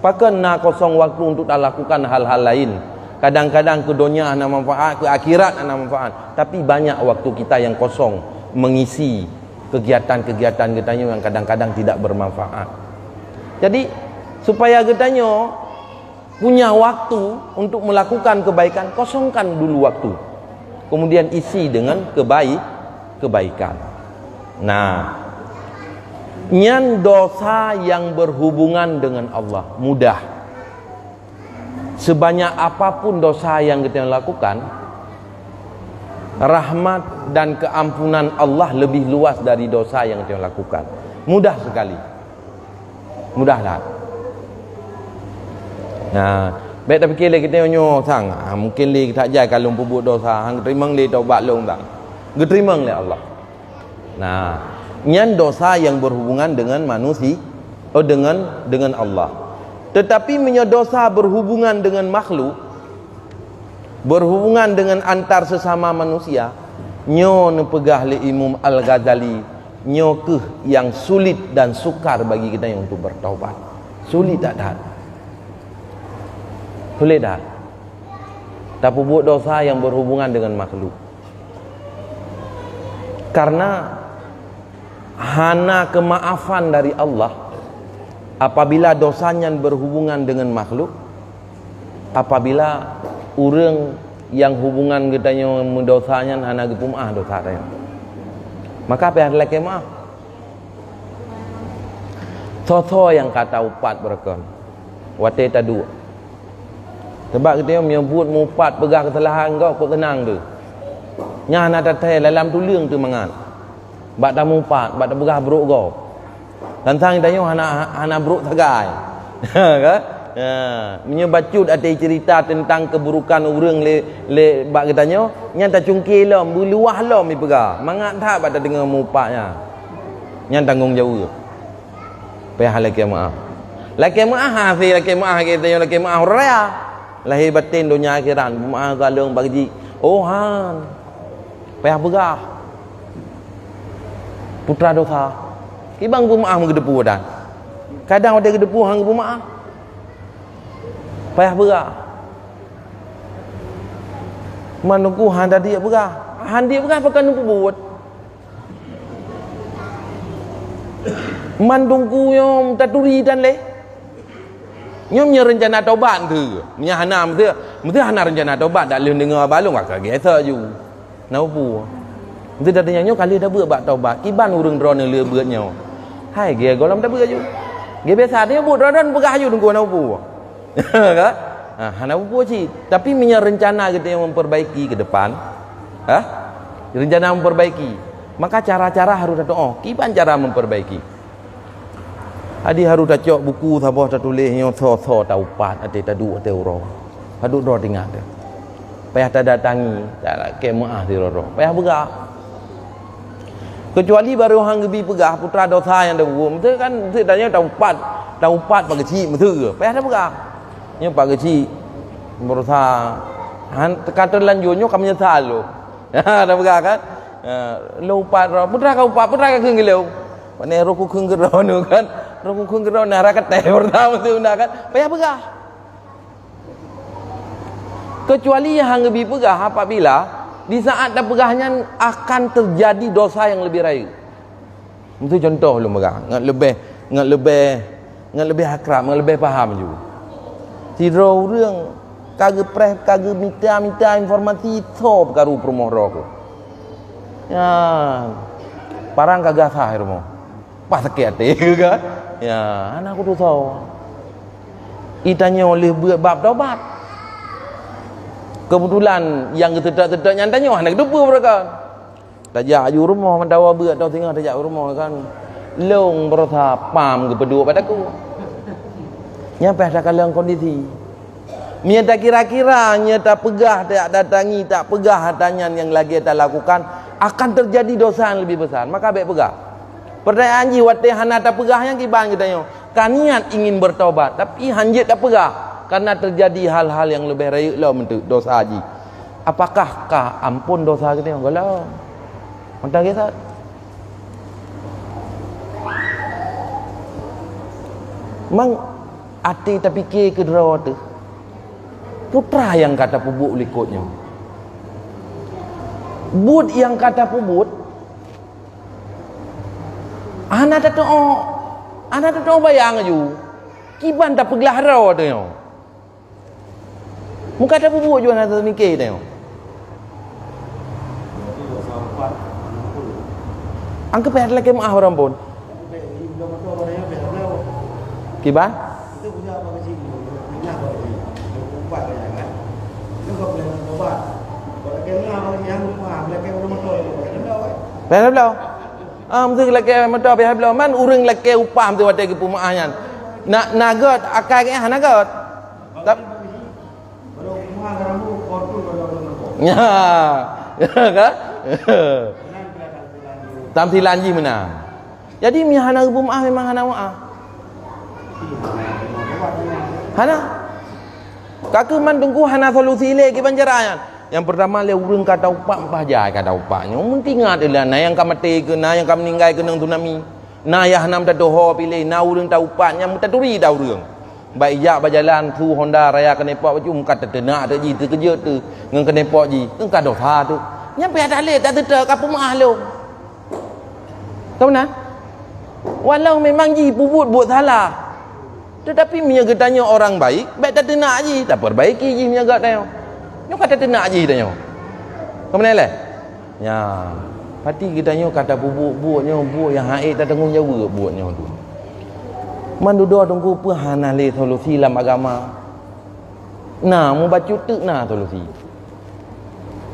Speaker 3: Pakan nak kosong waktu untuk tak lakukan hal-hal lain. Kadang-kadang ke dunia ada manfaat, ke akhirat ada manfaat. Tapi banyak waktu kita yang kosong mengisi kegiatan-kegiatan kita yang kadang-kadang tidak bermanfaat. Jadi supaya kita punya waktu untuk melakukan kebaikan, kosongkan dulu waktu. Kemudian isi dengan kebaikan. Nah, nyan dosa yang berhubungan dengan Allah mudah. Sebanyak apapun dosa yang kita lakukan, rahmat dan keampunan Allah lebih luas dari dosa yang kita lakukan. Mudah sekali. Mudah tak? Nah, baik tapi kira kita nyo sang, mungkin li tak jai kalau pubut dosa, hang terima li taubat long tak. Geterima oleh Allah. Nah, nyan dosa yang berhubungan dengan manusia atau dengan Allah. Tetapi dosa berhubungan dengan makhluk, berhubungan dengan antar sesama manusia, nyo nepegah li Imam Al-Ghazali, nyo keh yang sulit dan sukar bagi kita yang untuk bertaubat. Sulit tak dah? Sulit dah? Tak buat dosa yang berhubungan dengan makhluk. Karena hana kemaafan dari Allah apabila dosanya berhubungan dengan makhluk, apabila orang yang hubungan katanya mendosanya hana gepumah dosa dia, maka apa yang laki maaf so yang kata upat berkon wate tadu sebab kita menyebut mupat pegang kesalahan kau kau tenang tu nya nak tatai dalam tu lương tu mangan bak tamu upat bak pegah buruk kau tantang kita hana buruk sagai kan menyebacut ada cerita tentang keburukan orang le bak katanya nyata cungkil lah meluah lah mi pegah mangat tak bak dengar mupaknya nyata tanggung jawab payah laki maaf hasil laki maaf kita yang laki maaf raya lahir batin dunia akhirat maaf galung bagi han payah pegah putra dosa kibang maaf mengedepu dan kadang ada gedepu hang maaf payah berah manungku han tadi berah han dia berah pakai numpu buat mandungku yang taturi dan le nyom nya rencana taubat tu nya hana mesti hana rencana taubat dak leun dengar balung agak gesa ju naupu mesti dak tanya kali dah buat bak taubat kiban urang drone le beut nyo hai ge golam dah buat ju ge biasa dia buat drone pegah ju tunggu naupu kan? Hana puji, tapi punya rencana kita yang memperbaiki ke depan, rencana memperbaiki, maka cara-cara harus ada. Kipan cara memperbaiki? Adi harus ada buku sabah tertulis yang so taupat, ada tadu ada uro, hadu ro tinggal ada. Payah tak datangi, tak kemah di ro, payah begah. Kecuali baru hang gebi pegah putra dosa yang dah buat, itu kan tanya taupat bagi cik betul, payah dah begah. Nya pak kecil berusaha kata lanjutnya kami nyesal lo dah berah kan lupa putra kau keung gelo pane roku keung gero nu kan roku keung gero nara kate pertama tu kan payah berah kecuali yang lebih pegah apabila di saat dah pegahnya akan terjadi dosa yang lebih raya itu contoh lu berah ngat lebih akrab ngat lebih faham juga tiro รื่องkagak preh kagak minta informasi top karu promoh roko ya parang kagak sah romo pas sakit kan ya anak aku tu tahu itanya oleh buat bab taubat kebetulan yang tidak nyantanya anak depu mereka tajak ju rumah mendawa buat tau tengah tajak rumah kan long berasa pam ke pedua padaku nyampe ada kalian kondisi nyata kira-kira nyata pegah tak datangi tak pegah hatanyan yang lagi tak lakukan akan terjadi dosa yang lebih besar maka baik pegah pertanyaan ji wate hana tak pegah yang kibang kita nyo kaniat ingin bertobat tapi hanjit tak pegah karena terjadi hal-hal yang lebih raya lah bentuk dosa haji apakah ampun dosa kita nyo galau mentah kita mang ati tak fikir ke dera tu putra yang kata pubut likutnya bud yang kata pubut anak tak bayang ju kiban tak pelihara tu yo muka tak pubut ju anak tak mikir tu yo angka payah lagi maaf orang pun kiban
Speaker 1: itu punya apa kecil minyak kau ni ubat kan itu kau boleh ubat kalau kena apa yang lupa boleh kena motor boleh
Speaker 3: belau mesti laki motor biar belau man urang laki upam tu ada ke pumaahnya nagot akai ke nagot tap
Speaker 1: kalau rumah kamu kortu kalau
Speaker 3: ya kan tampilan ji menang jadi mihana pumaah memang hana maaf hana kakak mandungku hana solusi le ke panjarayan yang pertama le urang kata upak pahjai kata upaknya mesti ingat adalah na yang kamati ke na yang kam meninggal ke nang tsunami na ya hanam ta doho pilih na urang ta upaknya mutaturi dah urang baik jak berjalan tu Honda raya ke nepok baju mukat terdenak tak ji terkejut tu ngan ke nepok ji engka dosa tu nyampe ada le tak terdak ka pemah lu tahu nah walau memang ji pubut buat salah Tetapi menjaga tanya orang baik, baik tak nak je, tak perbaiki je menjaga tanya. Nyo kata tak nak je tanya. Kemudian lah. Ya. Pati kita nyo kata bubuk-bubuknya, bubuk yang haid tak tanggung jawab bubuknya tu. Man duduk tunggu apa hana le solusi dalam agama. Nah, mu baca tu nah solusi.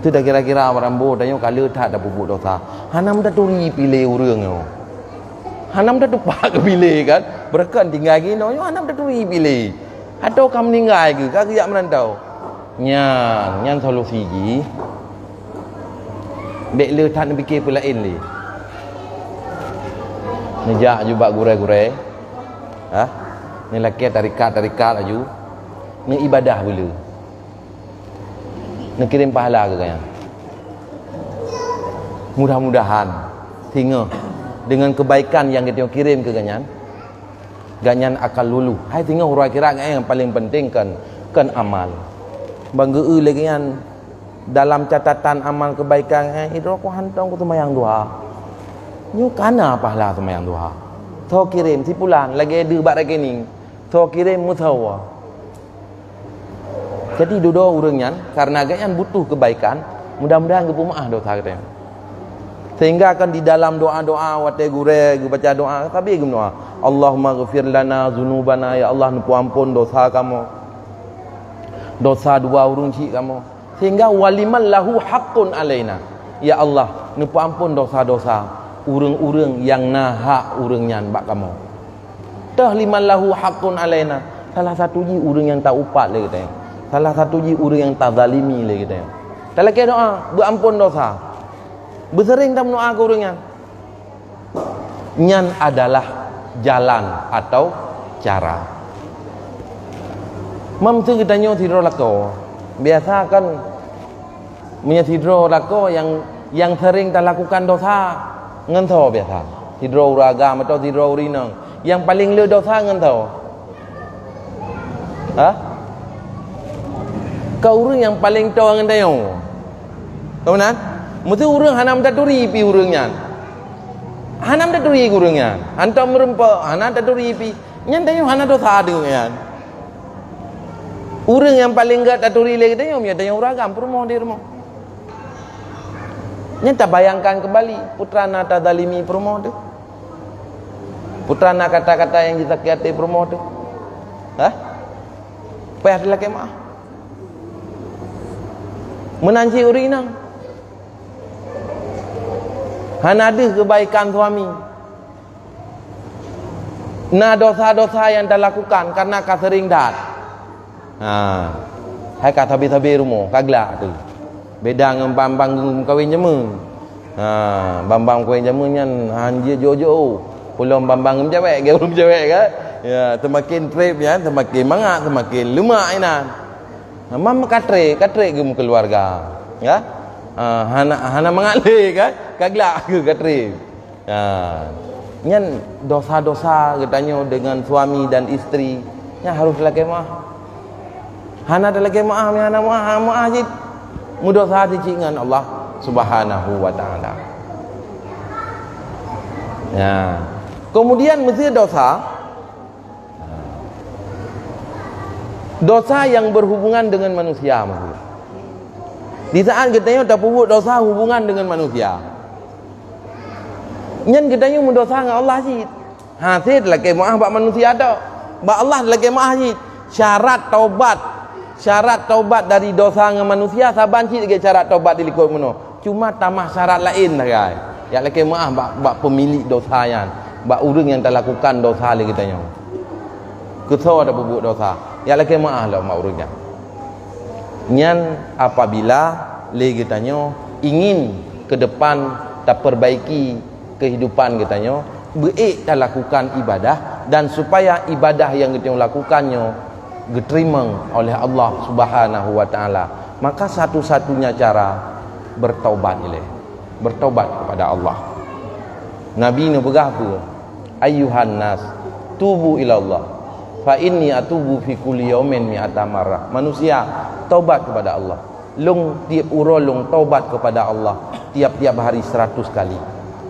Speaker 3: Tu dah kira-kira orang bo tanya kalau tak ada bubuk dosa. Hanam dah turi pilih urang nyo. Hanam dah tupak ke pilih kan. Berkan tinggal gino nyo hanam dah turi pilih. Atau kamu meninggal ke kagak merantau. Nyan solusi ji. Bek le tak nak fikir pula lain le. Nejak juga gurai-gurai. Ha? Ni laki tarikat aju. Ni ibadah bila. Nak kirim pahala ke kan? Mudah-mudahan sehingga dengan kebaikan yang kita kirim ke ganyan akan lulu. Hai sehingga huruf kira yang paling penting kan amal. Bangga lagi kan dalam catatan amal kebaikan itu aku hantar aku sembahyang duha. Nyu kana pahala sembahyang duha. Tho kirim sipulan lagi ada bak rekening. Tho kirim mutawa. Jadi dua orangnya karena ganyan butuh kebaikan, mudah-mudahan kepemaah dosa kita. Sehingga akan di dalam doa-doa wate gure baca doa tapi doa Allahumma ghfir lana dzunubana, ya Allah nupu ampun dosa kamu. Dosa dua urang cik kamu. Sehingga waliman lahu haqqun alaina. Ya Allah, nupu ampun dosa-dosa urang-urang yang nahak urangnya bak kamu. Tah liman lahu haqqun alaina. Salah satu ji urang yang tak upat le kita. Salah satu ji urang yang tak zalimi le kita. Tak lagi doa, berampun dosa. Bersering dalam doa ke orangnya. Nyan adalah jalan atau cara. Mampu kita nyo tidur lako. Biasa kan menyetidur lako yang sering tak lakukan dosa ngentho biasa. Tidur uragam atau tidur urinang. Yang paling le dosa ngentho. Ha? Kau orang yang paling tahu ngentho. Kemudian mesti urang hanam taturi pi urangnya. Hanam taturi urangnya. Antam merempa hanam taturi pi. Nyan tayo hanam dosa dengan. Urang yang paling enggak taturi lagi tayo nya tayo uragam perumoh di rumah. Nyan tak bayangkan kembali putrana tadzalimi perumoh tu. Putrana kata-kata yang disakiti perumoh tu. Hah? Payah dilaki maaf. Menanci urinang. Hana ada kebaikan suami. Nah dosa-dosa yang dah lakukan karena kau sering dat. Hai kata habis-habis rumah, kaglak tu. Beda dengan bambang kawin jemu. Bambang kawin jemu nyan hanja jojo. Pulang bambang cewek, gerung cewek kan. Ya, semakin trip ya, semakin mangat, semakin lemak inan. Mam katre gemu keluarga. Ya. Hana mengalih kan kaglak ke katri. Nyan dosa-dosa katanya dengan suami dan isteri nya harus lagi maaf. Hana ada lagi maaf, hana maaf je. Mudah dosa dengan Allah Subhanahu wa taala. Ya. Kemudian mesti dosa yang berhubungan dengan manusia maksudnya. Di saat kita tak buat dosa hubungan dengan manusia. Nyan kita mendosa dengan Allah sih. Hasil lagi maaf bak manusia tak. Bak Allah lagi maaf sih. Syarat taubat dari dosa dengan manusia saban sih lagi syarat taubat dilikut meno. Cuma tambah syarat lain lah guys. Ya lagi maaf bak pemilik dosa yang bak urang yang tak lakukan dosa lagi kita nyo. Kesal ada buat dosa. Ya lagi maaf lah mak urangnya. Nyan apabila lagi tanya ingin ke depan tak perbaiki kehidupan katanya baik tak lakukan ibadah dan supaya ibadah yang kita lakukannya diterima oleh Allah Subhanahu wa taala, maka satu-satunya cara bertaubat kepada Allah. Nabi ni berapa? Ayyuhan nas tubu ila Allah fa inni atubu fi kulli yaumin mi'ata marrah. Manusia taubat kepada Allah. Long tiap uro long taubat kepada Allah tiap-tiap hari 100 kali.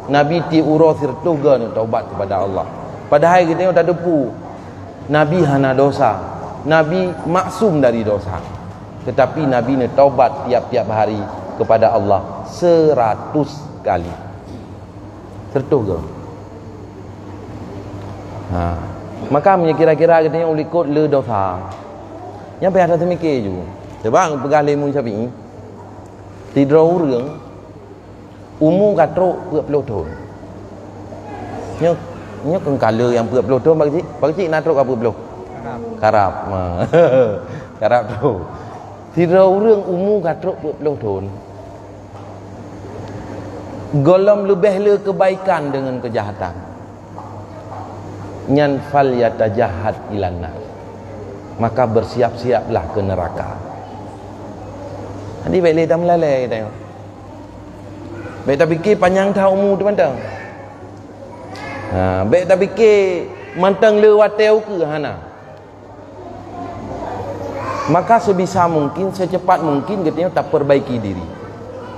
Speaker 3: Nabi tiap uro sirtuga ni taubat kepada Allah. Padahal kita tak depu. Nabi hana dosa, Nabi maksum dari dosa, tetapi Nabi ni taubat tiap-tiap hari kepada Allah 100 kali. Tertuh ke? Maka kira-kira katanya ulikut le dosa. Yang payah tak termikir je. Sebab pegah lemu Syafi'i. Tidur urang umur katrok 40 tahun. Nya kengkala yang 40 tahun bagi nak trok apa 40? Karap. Karap tu. Tidur urang umur katrok 40 tahun. Golom lebih le kebaikan dengan kejahatan. Nyan fal yatajahat ilan nar, maka bersiap-siaplah ke neraka. Jadi baik tak melalai tengok. Baik tak fikir panjang tahun umur tu mantang. Baik tak fikir mantang le wateu ke hana. Maka sebisa mungkin, secepat mungkin kita tak perbaiki diri.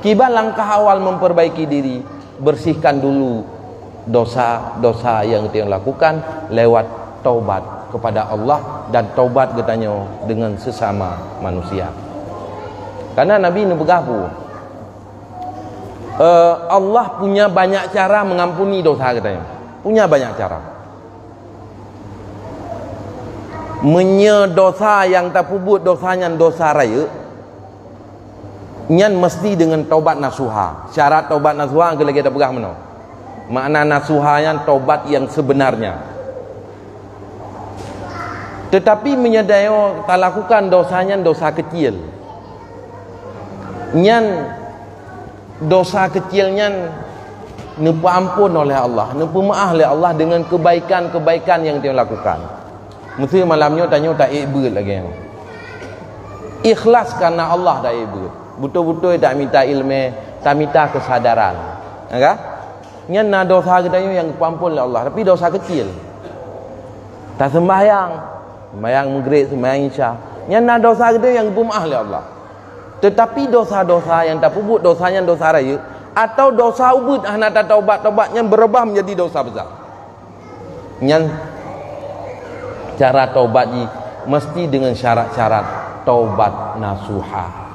Speaker 3: Kibar langkah awal memperbaiki diri, bersihkan dulu dosa-dosa yang kita lakukan lewat taubat kepada Allah dan taubat katanya dengan sesama manusia. Karena Nabi ni bergapu. Allah punya banyak cara mengampuni dosa katanya. Punya banyak cara. Dosa yang tak pubut dosanya dosa raya. Nyan mesti dengan taubat nasuha. Syarat taubat nasuha kita lagi tak pegah mana. Makna nasuhanya taubat yang sebenarnya. Tetapi menyadari tak lakukan dosanya dosa kecil. Nyan dosa kecilnya nepu ampun oleh Allah, nepu maaf oleh Allah dengan kebaikan-kebaikan yang dia lakukan. Mesti malamnya tanya tak ibad lagi. Ikhlas karena Allah dah ibad. Betul-betul tak minta ilmu, tak minta kesadaran. Okey? Nya nak dosa katanya yang diampun oleh Allah, tapi dosa kecil. Tak sembahyang maghrib, sembahyang isya. Nya nak dosa katanya yang diampun oleh Allah. Tetapi dosa-dosa yang tak pubut dosanya dosa raya atau dosa ubud nak tak taubat-taubatnya berubah menjadi dosa besar. Nya cara taubat ni mesti dengan syarat-syarat taubat nasuha.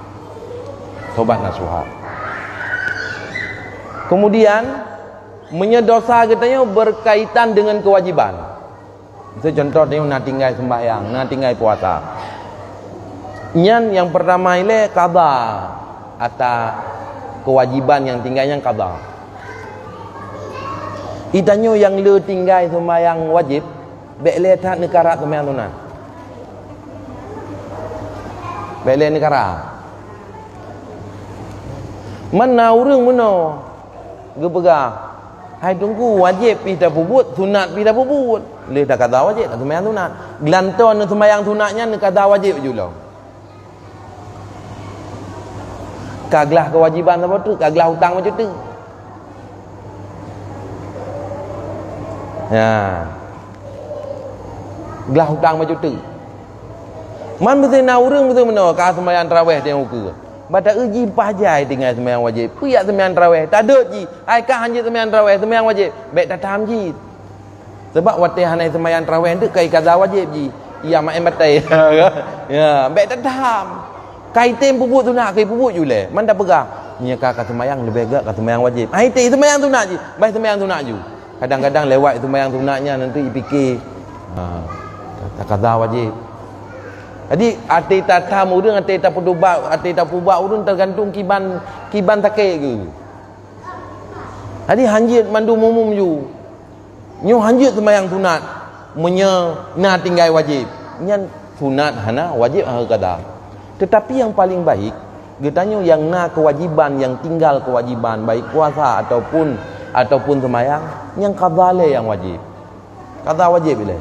Speaker 3: Taubat nasuha. Kemudian menyedosa katanya berkaitan dengan kewajiban. Itu contoh dia nak tinggal sembahyang, nak tinggal puasa. Yang pertama ile qada atau kewajiban yang tinggalnya qada. Itanyo yang le tinggal sembahyang wajib, bele tak negara sembahyang sunat. Bele negara. Mana urang mana? Gepegah. Hai tunggu wajib pi tak pubut, sunat pi tak pubut. Le dah kata wajib tak sembahyang sunat. Gelanton sembahyang sunatnya nak kata wajib jula. Kaglah kewajiban apa tu? Kaglah hutang macam tu. Ya. Gelah hutang macam tu. Man mesti nak urang mesti mana ka sembahyang tarawih dia ukur. Bada uji pajai tinggal sembahyang wajib. Puyak sembahyang tarawih. Tak ada ji. Ai kah hanya sembahyang tarawih, sembahyang wajib. Baik tak tam ji. Sebab watih hanai sembahyang tarawih tu kai kaza wajib ji. Ia mak batai. Ya, baik tak tam. Kai tem puput sunat, kai puput jule. Man dah pegah. Nya ka sembahyang lebih agak ka sembahyang wajib. Ai te sembahyang sunat ji. Baik sembahyang sunat ju. Kadang-kadang lewat sembahyang sunatnya nanti fikir tak kaza wajib. Jadi ati tata urang ati tak pedubat ati tak pubak urang tergantung kiban takek ke. Jadi hanjit mandu mumum ju. Nyu hanjit sembahyang sunat menye na tinggal wajib. Nyan sunat hana wajib ha kada. Tetapi yang paling baik getanya yang na kewajiban yang tinggal kewajiban baik puasa ataupun sembahyang yang qada le yang wajib. Qada wajib le.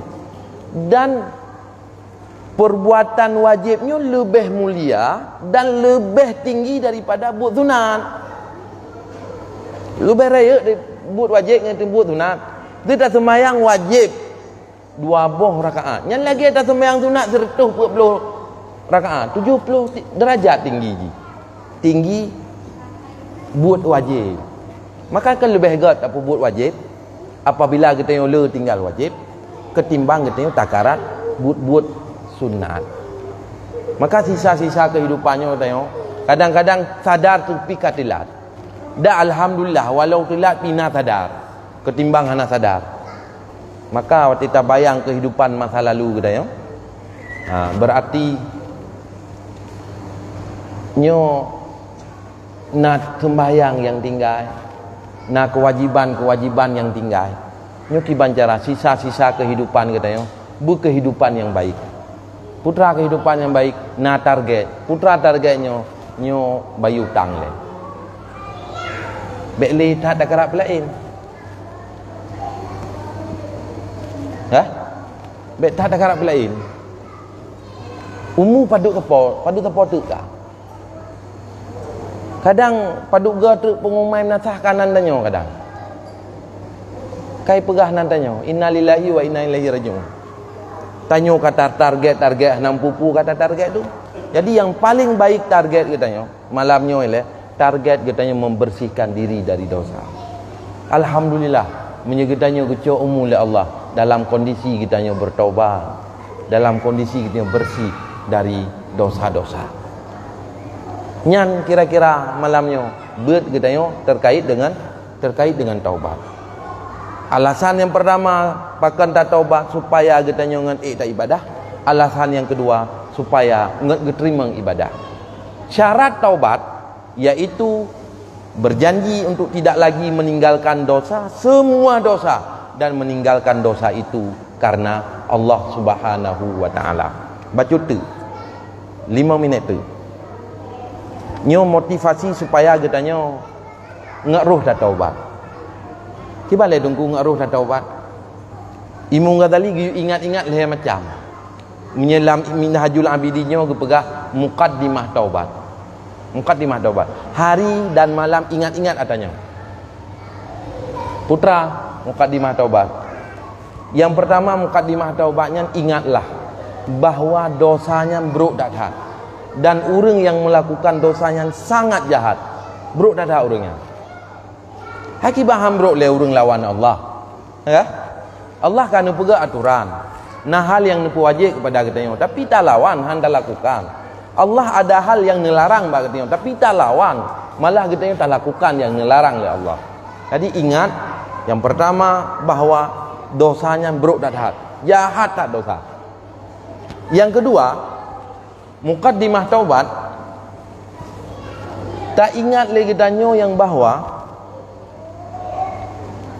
Speaker 3: Dan perbuatan wajibnya lebih mulia dan lebih tinggi daripada buat sunat. Lebih raya buat wajib dengan buat sunat. Dia tak sembahyang wajib 20 rakaat. Yang lagi tak sembahyang sunat 140 rakaat. 70 derajat tinggi. Tinggi buat wajib. Maka kan lebih hebat apa buat wajib apabila kita yang tinggal wajib ketimbang kita yang takarat buat sunat. Maka sisa-sisa kehidupannya tengok, kadang-kadang sadar tu pi katilat. Dah alhamdulillah walau tilat pina sadar ketimbang hana sadar. Maka kita bayang kehidupan masa lalu kita tengok. Berarti nyo nak sembahyang yang tinggal, nak kewajiban-kewajiban yang tinggal. Nyo kibancara sisa-sisa kehidupan kita tengok, berkehidupan yang baik. Putra kehidupan yang baik, na target. Putra targetnya nyo bayu tang le. Bekli tak ada kerap lain. Bek tak ada kerap lain. Umu paduk kepo, paduk tepo tu ka. Kadang paduk ga tu pengumai menasah kanan danyo kadang. Kai pegah nan tanyo, innalillahi wa inna ilaihi rajiun. Tanyo kata target hanam pupu kata target tu. Jadi yang paling baik target katanya malamnya ialah target katanya membersihkan diri dari dosa. Alhamdulillah menyegedanya kecoh umul Allah dalam kondisi kitanya bertaubat, dalam kondisi kita bersih dari dosa-dosa. Nyan kira-kira malamnya beut katanya terkait dengan taubat. Alasan yang pertama pakan tak taubat supaya katanya ngan tak ibadah. Alasan yang kedua supaya ngan terima ibadah. Syarat taubat yaitu berjanji untuk tidak lagi meninggalkan dosa, semua dosa, dan meninggalkan dosa itu karena Allah Subhanahu wa taala. Baca tu 5 minit tu. Nyo motivasi supaya katanya ngaruh dah taubat. Tiba le tunggu ngaruh dah taubat. Imam Ghazali ingat-ingat le macam menyelam Minhajul Abidinnya gepegah muqaddimah taubat. Muqaddimah taubat. Hari dan malam ingat-ingat katanya. Putra muqaddimah taubat. Yang pertama muqaddimah taubatnya ingatlah bahawa dosanya buruk dahat dan orang yang melakukan dosanya sangat jahat. Buruk dahat orangnya. Haki baham bro le urang lawan Allah. Ya? Allah kan pega aturan. Nah hal yang nepu wajib kepada kita tapi tak lawan handa lakukan. Allah ada hal yang nelarang bagi kita tapi tak lawan, malah kita tak lakukan yang nelarang oleh Allah. Jadi ingat yang pertama bahawa dosanya buruk dahat, jahat tak dosa. Yang kedua, muqaddimah taubat tak ingat lagi danyo yang bahawa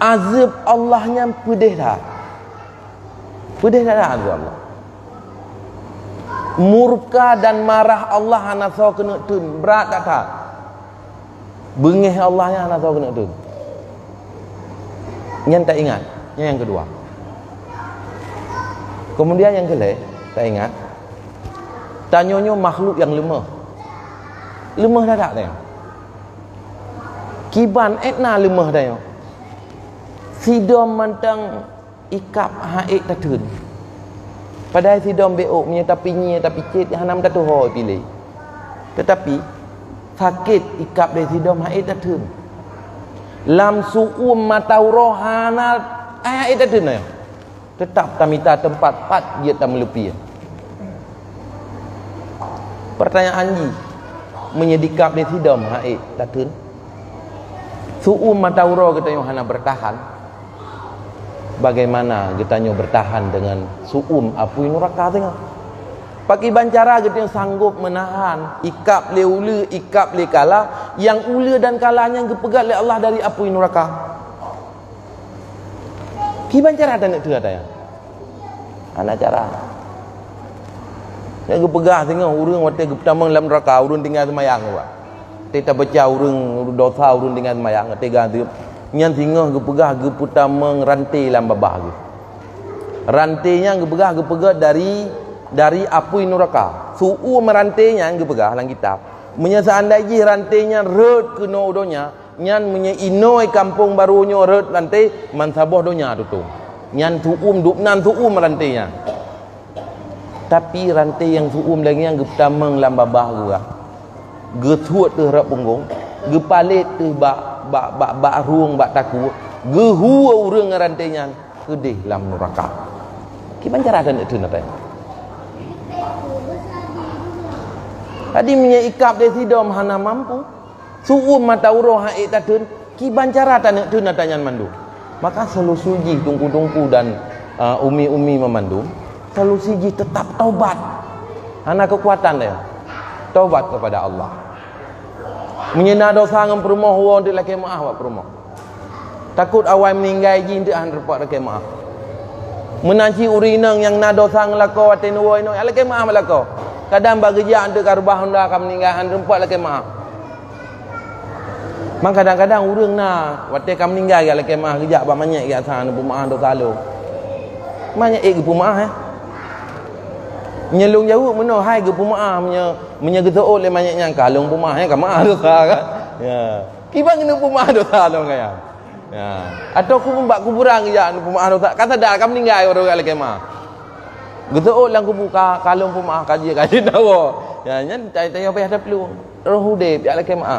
Speaker 3: azab Allahnya pedih dah. Pedih dah azab Allah. Murka dan marah Allah hana so kena tun, berat tak? Bengih Allahnya hana so kena tun. Yang tak ingat, yang kedua. Kemudian yang kelih, tak ingat. Tanyonyo makhluk yang lemah. Lemah dah tak tengok. Kiban etna lemah dah tengok. Sidom mantang ikap haik tatun. Padahal sidom beok punya tapi nyi tapi cit hanam tatu ho pilih. Tetapi sakit ikap dari sidom haik tatun. Lam suum matau rohana haik tatun ya. Tetap tamita tempat pat dia tak melepi. Pertanyaan ni menyedikap dari sidom haik tatun. Suum matau roh kita yang hana bertahan. Bagaimana kitanya bertahan dengan suum apui neraka tengok. Pakai bancara kita yang sanggup menahan ikap le ula, ikap le kala, yang ula dan kalanya gepegat le Allah dari apui neraka. Ki bancara tak nak tu ada ya. Anak cara. Yang gepegah tengok urang wate pertama dalam neraka, urang tinggal semayang buat. Kita baca urang dosa urang tinggal semayang, tega tu. Nyan singa gepegah geputama rantai lam babah ge. Rantainya gepegah dari apui neraka. Suu merantainya gepegah dalam kitab. Menya seandainya rantainya red kena udonya, nyan menya inoi kampung barunya red rantai mansabah donya tutung. Nyan suum dupnan suum rantainya. Tapi rantai yang suum lagi yang geputama lam babah ge. Getuat tu harap punggung, gepalit tu bak ruang bak taku gehu urang rantainya kedih lam neraka. Ki bancara ada nak tu nak Tadi punya ikap dia sidom hana mampu. Su'um mata uroh haik tatun. Ki bancara tanah tu natanyan mandu. Maka selalu suji tungku-tungku dan umi-umi memandu. Selalu suji tetap taubat. Hana kekuatan dia. Taubat kepada Allah. Menyena dosa ngam perumah wa untuk laki maaf buat perumah. Takut awal meninggal jin tu han repot laki maaf. Menanci urinang yang na dosa ngelako watin wa ino laki maaf melako. Kadang bagja untuk karbah honda akan meninggal han repot laki maaf. Mak kadang-kadang urang na watin akan meninggal laki maaf kerja ba banyak ke asal pemaaf dosa lu. Banyak ke pemaaf nyelung jauh meno hai ke pemaaf nya geto le banyak yang kalung pemaaf ka maaf dosa kan. Ya. Kibang kena pemaaf dosa lu kan ya. Ya. Atau ku mbak kuburan ya pemaaf dosa. Kata dah kam meninggal orang lagi mah. Geto lang ku buka kalung pemaaf kaji dawa. Ya nyan tay apa ada perlu. Roh hude pihak lagi mah.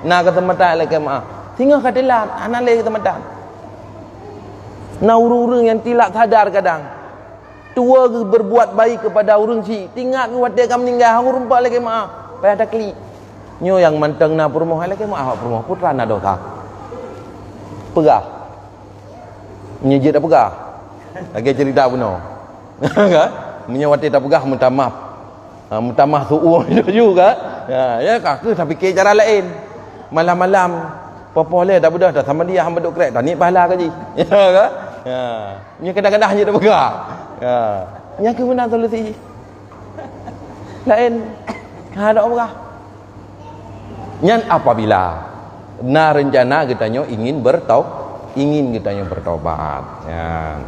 Speaker 3: Na ke tempat lagi mah. Tinggal katelat anak le ke tempat. Na urang yang tidak sadar kadang. Tua berbuat baik kepada orang si. Tinggal ke wadah kam meninggal hang rumpak lagi maaf. Payah ada klik. Nyo yang manteng na permohon lagi maaf permohon putra na dosa. Pegah. Menyejit dah pegah. Lagi cerita puno. Kan? Menyawati tak pegah minta maaf. Minta maaf su'uh itu juga. Ya kah ke tapi fikir cara lain. Malam-malam popoleh dah budak dah sama dia hang beduk krek dah ni pahala kaji. Ya kan? Ya. Nya kadang-kadang hanya dah pegah. Ya. Nya ke benar solusi. Lain ada apa? Nyan apabila na rencana kita ingin bertaubat. Ya.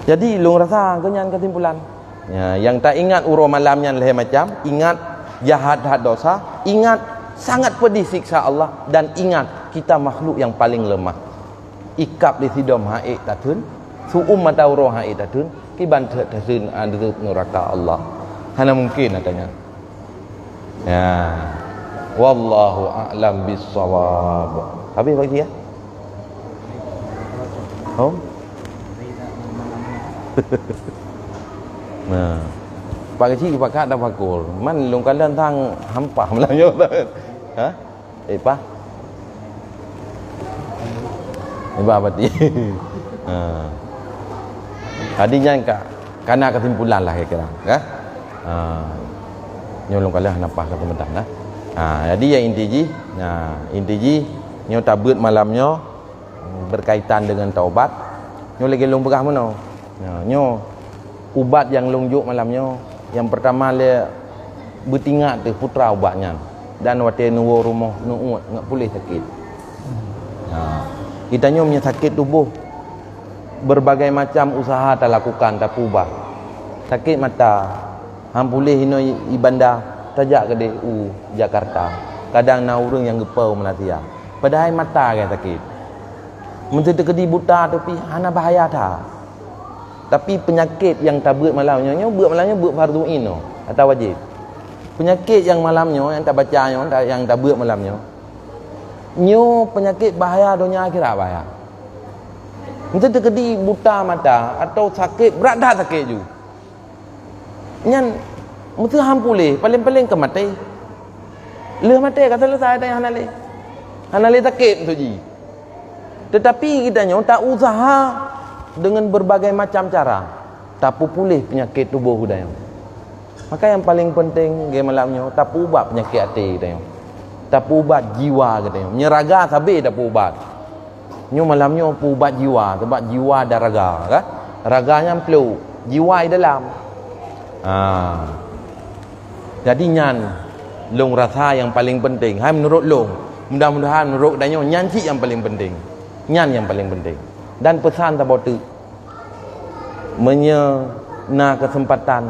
Speaker 3: Jadi lung rasa kenyan kesimpulan. Ya, yang tak ingat uro malamnya leh macam, ingat jahat dosa, ingat sangat pedih siksa Allah dan ingat kita makhluk yang paling lemah. Ikap di sidom haik tatun, su'um mata uro haik tatun, kiban tatun adut neraka Allah. Hana mungkin katanya. Ya. Wallahu a'lam bissawab. Habis bagi ya? Oh. Nah. Pak kecil pak kat dah pakul. Man lung kalian tang hampah melanyo. Ha? Pa. Iba pati. Ha. Hadinya kana kesimpulan lah kira-kira, kan? Ha. Nyolong kalian nampak ke teman-teman nah. Jadi yang intiji, intiji nyo tabut malamnya berkaitan dengan taubat. Nyo lagi long begah mana? Nyo ubat yang long juk malamnya. Yang pertama le bertingat tu putra ubatnya dan wate nuwo rumah nuut ngak boleh sakit. Kita nyo punya sakit tubuh berbagai macam usaha tak lakukan tak ubah. Sakit mata, hang boleh hino ibanda tajak ke DU Jakarta. Kadang na urang yang gepau Malaysia. Padahal mata kan sakit. Menteri terkedi buta tapi hana bahaya dah. Tapi penyakit yang tak buat malamnya, buat fardu ain atau wajib. Penyakit yang malamnya yang tak bacanya, yang tak buat malamnya. Nyo penyakit bahaya dunia akhirat bahaya. Menteri terkedi buta mata atau sakit berat dah sakit ju. Nyan mesti hampulih paling-paling ke mati. Leh mati kata selesai tanya hanale. Hanale sakit tu ji. Tetapi kita nyo tak usaha dengan berbagai macam cara tak pulih penyakit tubuh kita. Maka yang paling penting game malamnya tak ubat penyakit hati kita. Tak ubat jiwa kita. Nyeraga sabi tak ubat. Nyo malamnya ubat jiwa sebab jiwa ada raga, kan? Raganya perlu, jiwa di dalam. Jadi nyan long rasa yang paling penting. Hai menurut long, mudah-mudahan menurut danyo nyanci yang paling penting. Nyan yang paling penting. Dan pesan tabotu menyena kesempatan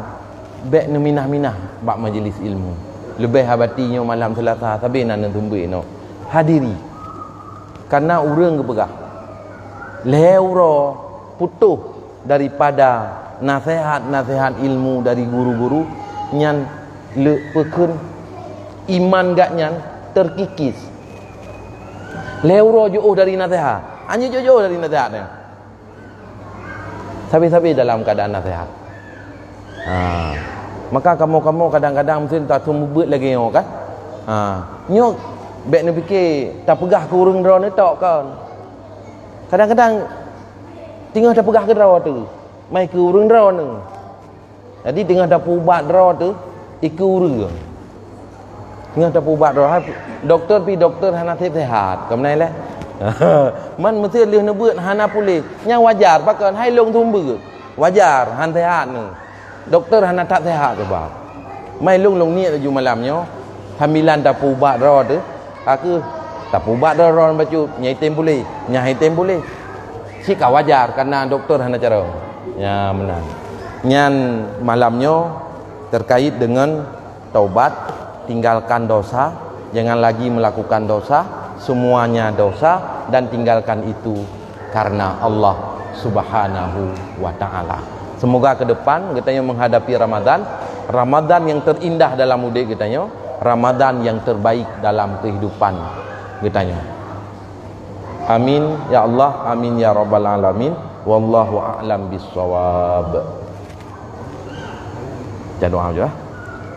Speaker 3: bek minah-minah bak majlis ilmu. Lebih habatinya malam Selasa sabi nan tumbuh no. Hadiri. Karena urang kepegah. Leuro putuh daripada nasihat-nasihat ilmu dari guru-guru nyan pekun iman gak nyan terkikis. Leuro jauh dari nasihat. Hanya jauh dari nasihatnya. Sabi-sabi dalam keadaan nasihat. Maka kamu kadang-kadang mesti tak tumbuh bet lagi kan. Nyok bek ni fikir tak pegah ke urang dra ni tok kan. Kadang-kadang tengah dah pegah ke dra tu, mai ke urang dra ni. Jadi tengah dah ubat dra tu ikut urang. Tengah dah ubat dra doktor pi doktor hana sehat. Kamnai lah. Man mesti leh nak buat hana pulih. Nya wajar pakan hai long tumbuh. Wajar han sehat ni. Doktor hana tak sehat sebab. Mai long ni tu malamnya. Hamilan dah ubat dra tu. Aku tak ubat dra bacu nyai tem pulih. Nyai tem pulih. Sika wajar karena doktor hana cara. Ya benar. Nyan malamnya terkait dengan taubat, tinggalkan dosa, jangan lagi melakukan dosa, semuanya dosa dan tinggalkan itu karena Allah Subhanahu wa taala. Semoga ke depan kita yang menghadapi Ramadan yang terindah dalam hidup kita, Ramadan yang terbaik dalam kehidupan kita. Amin ya Allah, amin ya rabbal alamin. Wallahu a'lam bissawab. Doa aja.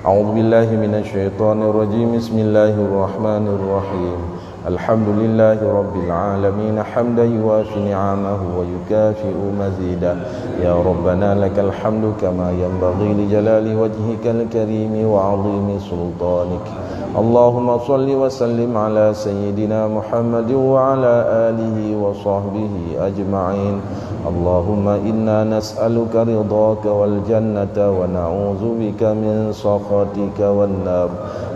Speaker 3: A'udzu billahi minasyaitonir rajim. Bismillahirrahmanirrahim. Alhamdulillahi rabbil alamin hamdan yuwafi ni'amahu wa yukafi'u mazida. Ya rabbana lakal hamdu kama yanbaghi li jalali wajhikal karim wa 'azimi sultanik. Allahumma salli wa sallim ala sayyidina Muhammad wa ala alihi wa sahbihi ajma'in. Allahumma inna nas'aluka ridhaka wal jannata wa na'udzu bika min sakhatika wan nar.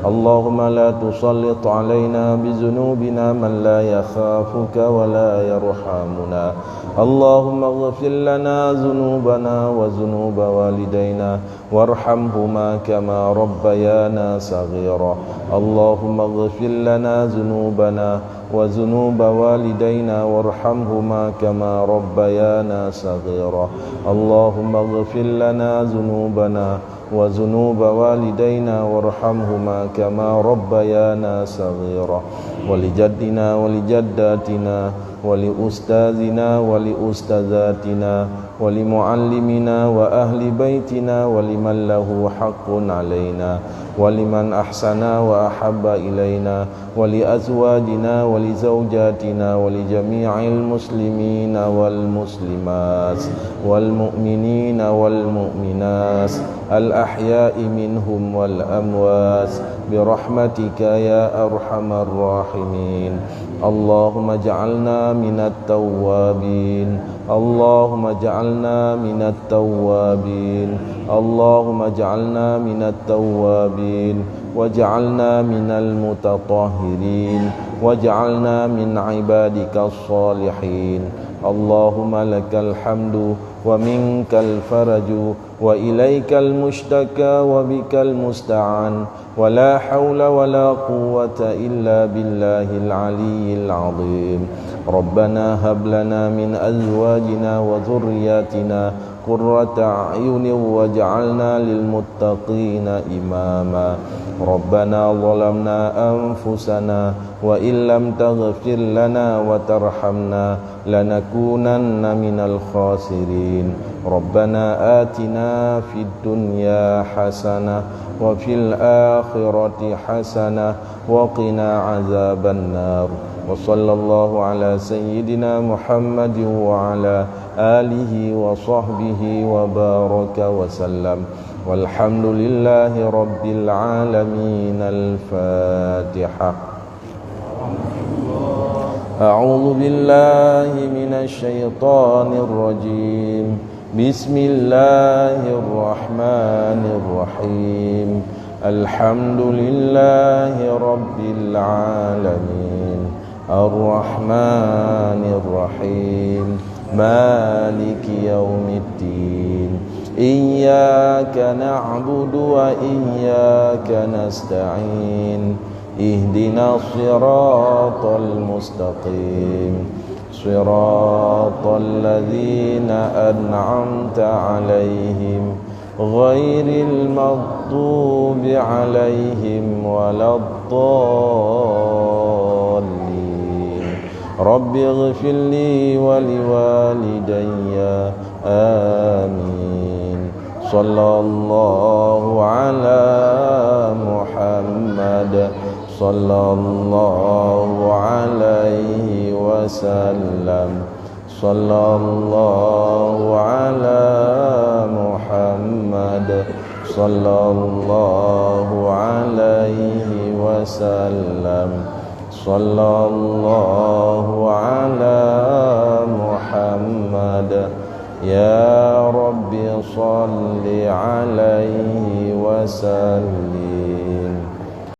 Speaker 3: Allahumma la tusallit alaina bi dhunubina man la yakhafuka wa la yarhamuna. Allahumma ighfir lana dhunubana wa dhunuba walidayna warhamhuma kama rabbayana saghira. Allahumma ighfir lana dhunubana wa dhunuba walidayna warhamhuma kama rabbayana saghira. Allahumma ighfir lana dhunubana wa dhunuba walidayna warhamhuma kama rabbayana saghira. Wa li jaddina wa li jaddatina wa li ustazina wa li ustazatina wa li muallimina wa ahli baitina wa liman lahu haqqun alaina wa liman ahsana wa ahabba ilaina wa li azwajina wa li zawjatina wa li jami'il muslimina wal muslimat wal mu'minina wal mu'minat al ahya'i minhum wal amwat bi rahmatika ya arhamar rahimin. Allahumma ja'alna minat tawwabin. Allahumma ja'alna minat tawwabin. Allahumma ja'alna minat tawwabin waj'alna minal mutatahhirin waj'alna min ibadikas salihin. Allahumma lakal hamdu wa minkal faraju wa ilaikal mushtaka wa bikal musta'an wa la hawla wa la quwwata illa billahil aliyyil azim. Rabbana hab lana min azwajina wa dhurriyyatina qurrata a'yunin waj'alna lil muttaqina imama. Rabbana zalamna anfusana wa illam taghfir lana wa tarhamna lanakunanna minal khasirin. Rabbana atina fid dunya hasanah wa fil akhirati hasanah wa qina azaban nar. Wa sallallahu ala sayyidina Muhammad wa ala alihi wa sahbihi wa baraka wa sallam. Walhamdulillahi rabbil alamin. Al-Fatihah. A'udzu billahi minasy syaithanir rajim. Bismillahirrahmanirrahim. Alhamdulillahi rabbil alamin. Ar-Rahmanir Rahim. Maliki yaumiddin. Iyyaka na'budu wa iyyaka nasta'in. Ihdinas siratal mustaqim. Siratal ladzina an'amta 'alaihim ghairil maghdubi 'alaihim waladdallin. Rabbi ighfirli wa liwalidayya. Amin. sallallahu ala Muhammad sallallahu alaihi wasallam sallallahu ala Muhammad sallallahu alaihi wasallam sallallahu ala Muhammad ya Rabbi salli alaihi wasallim.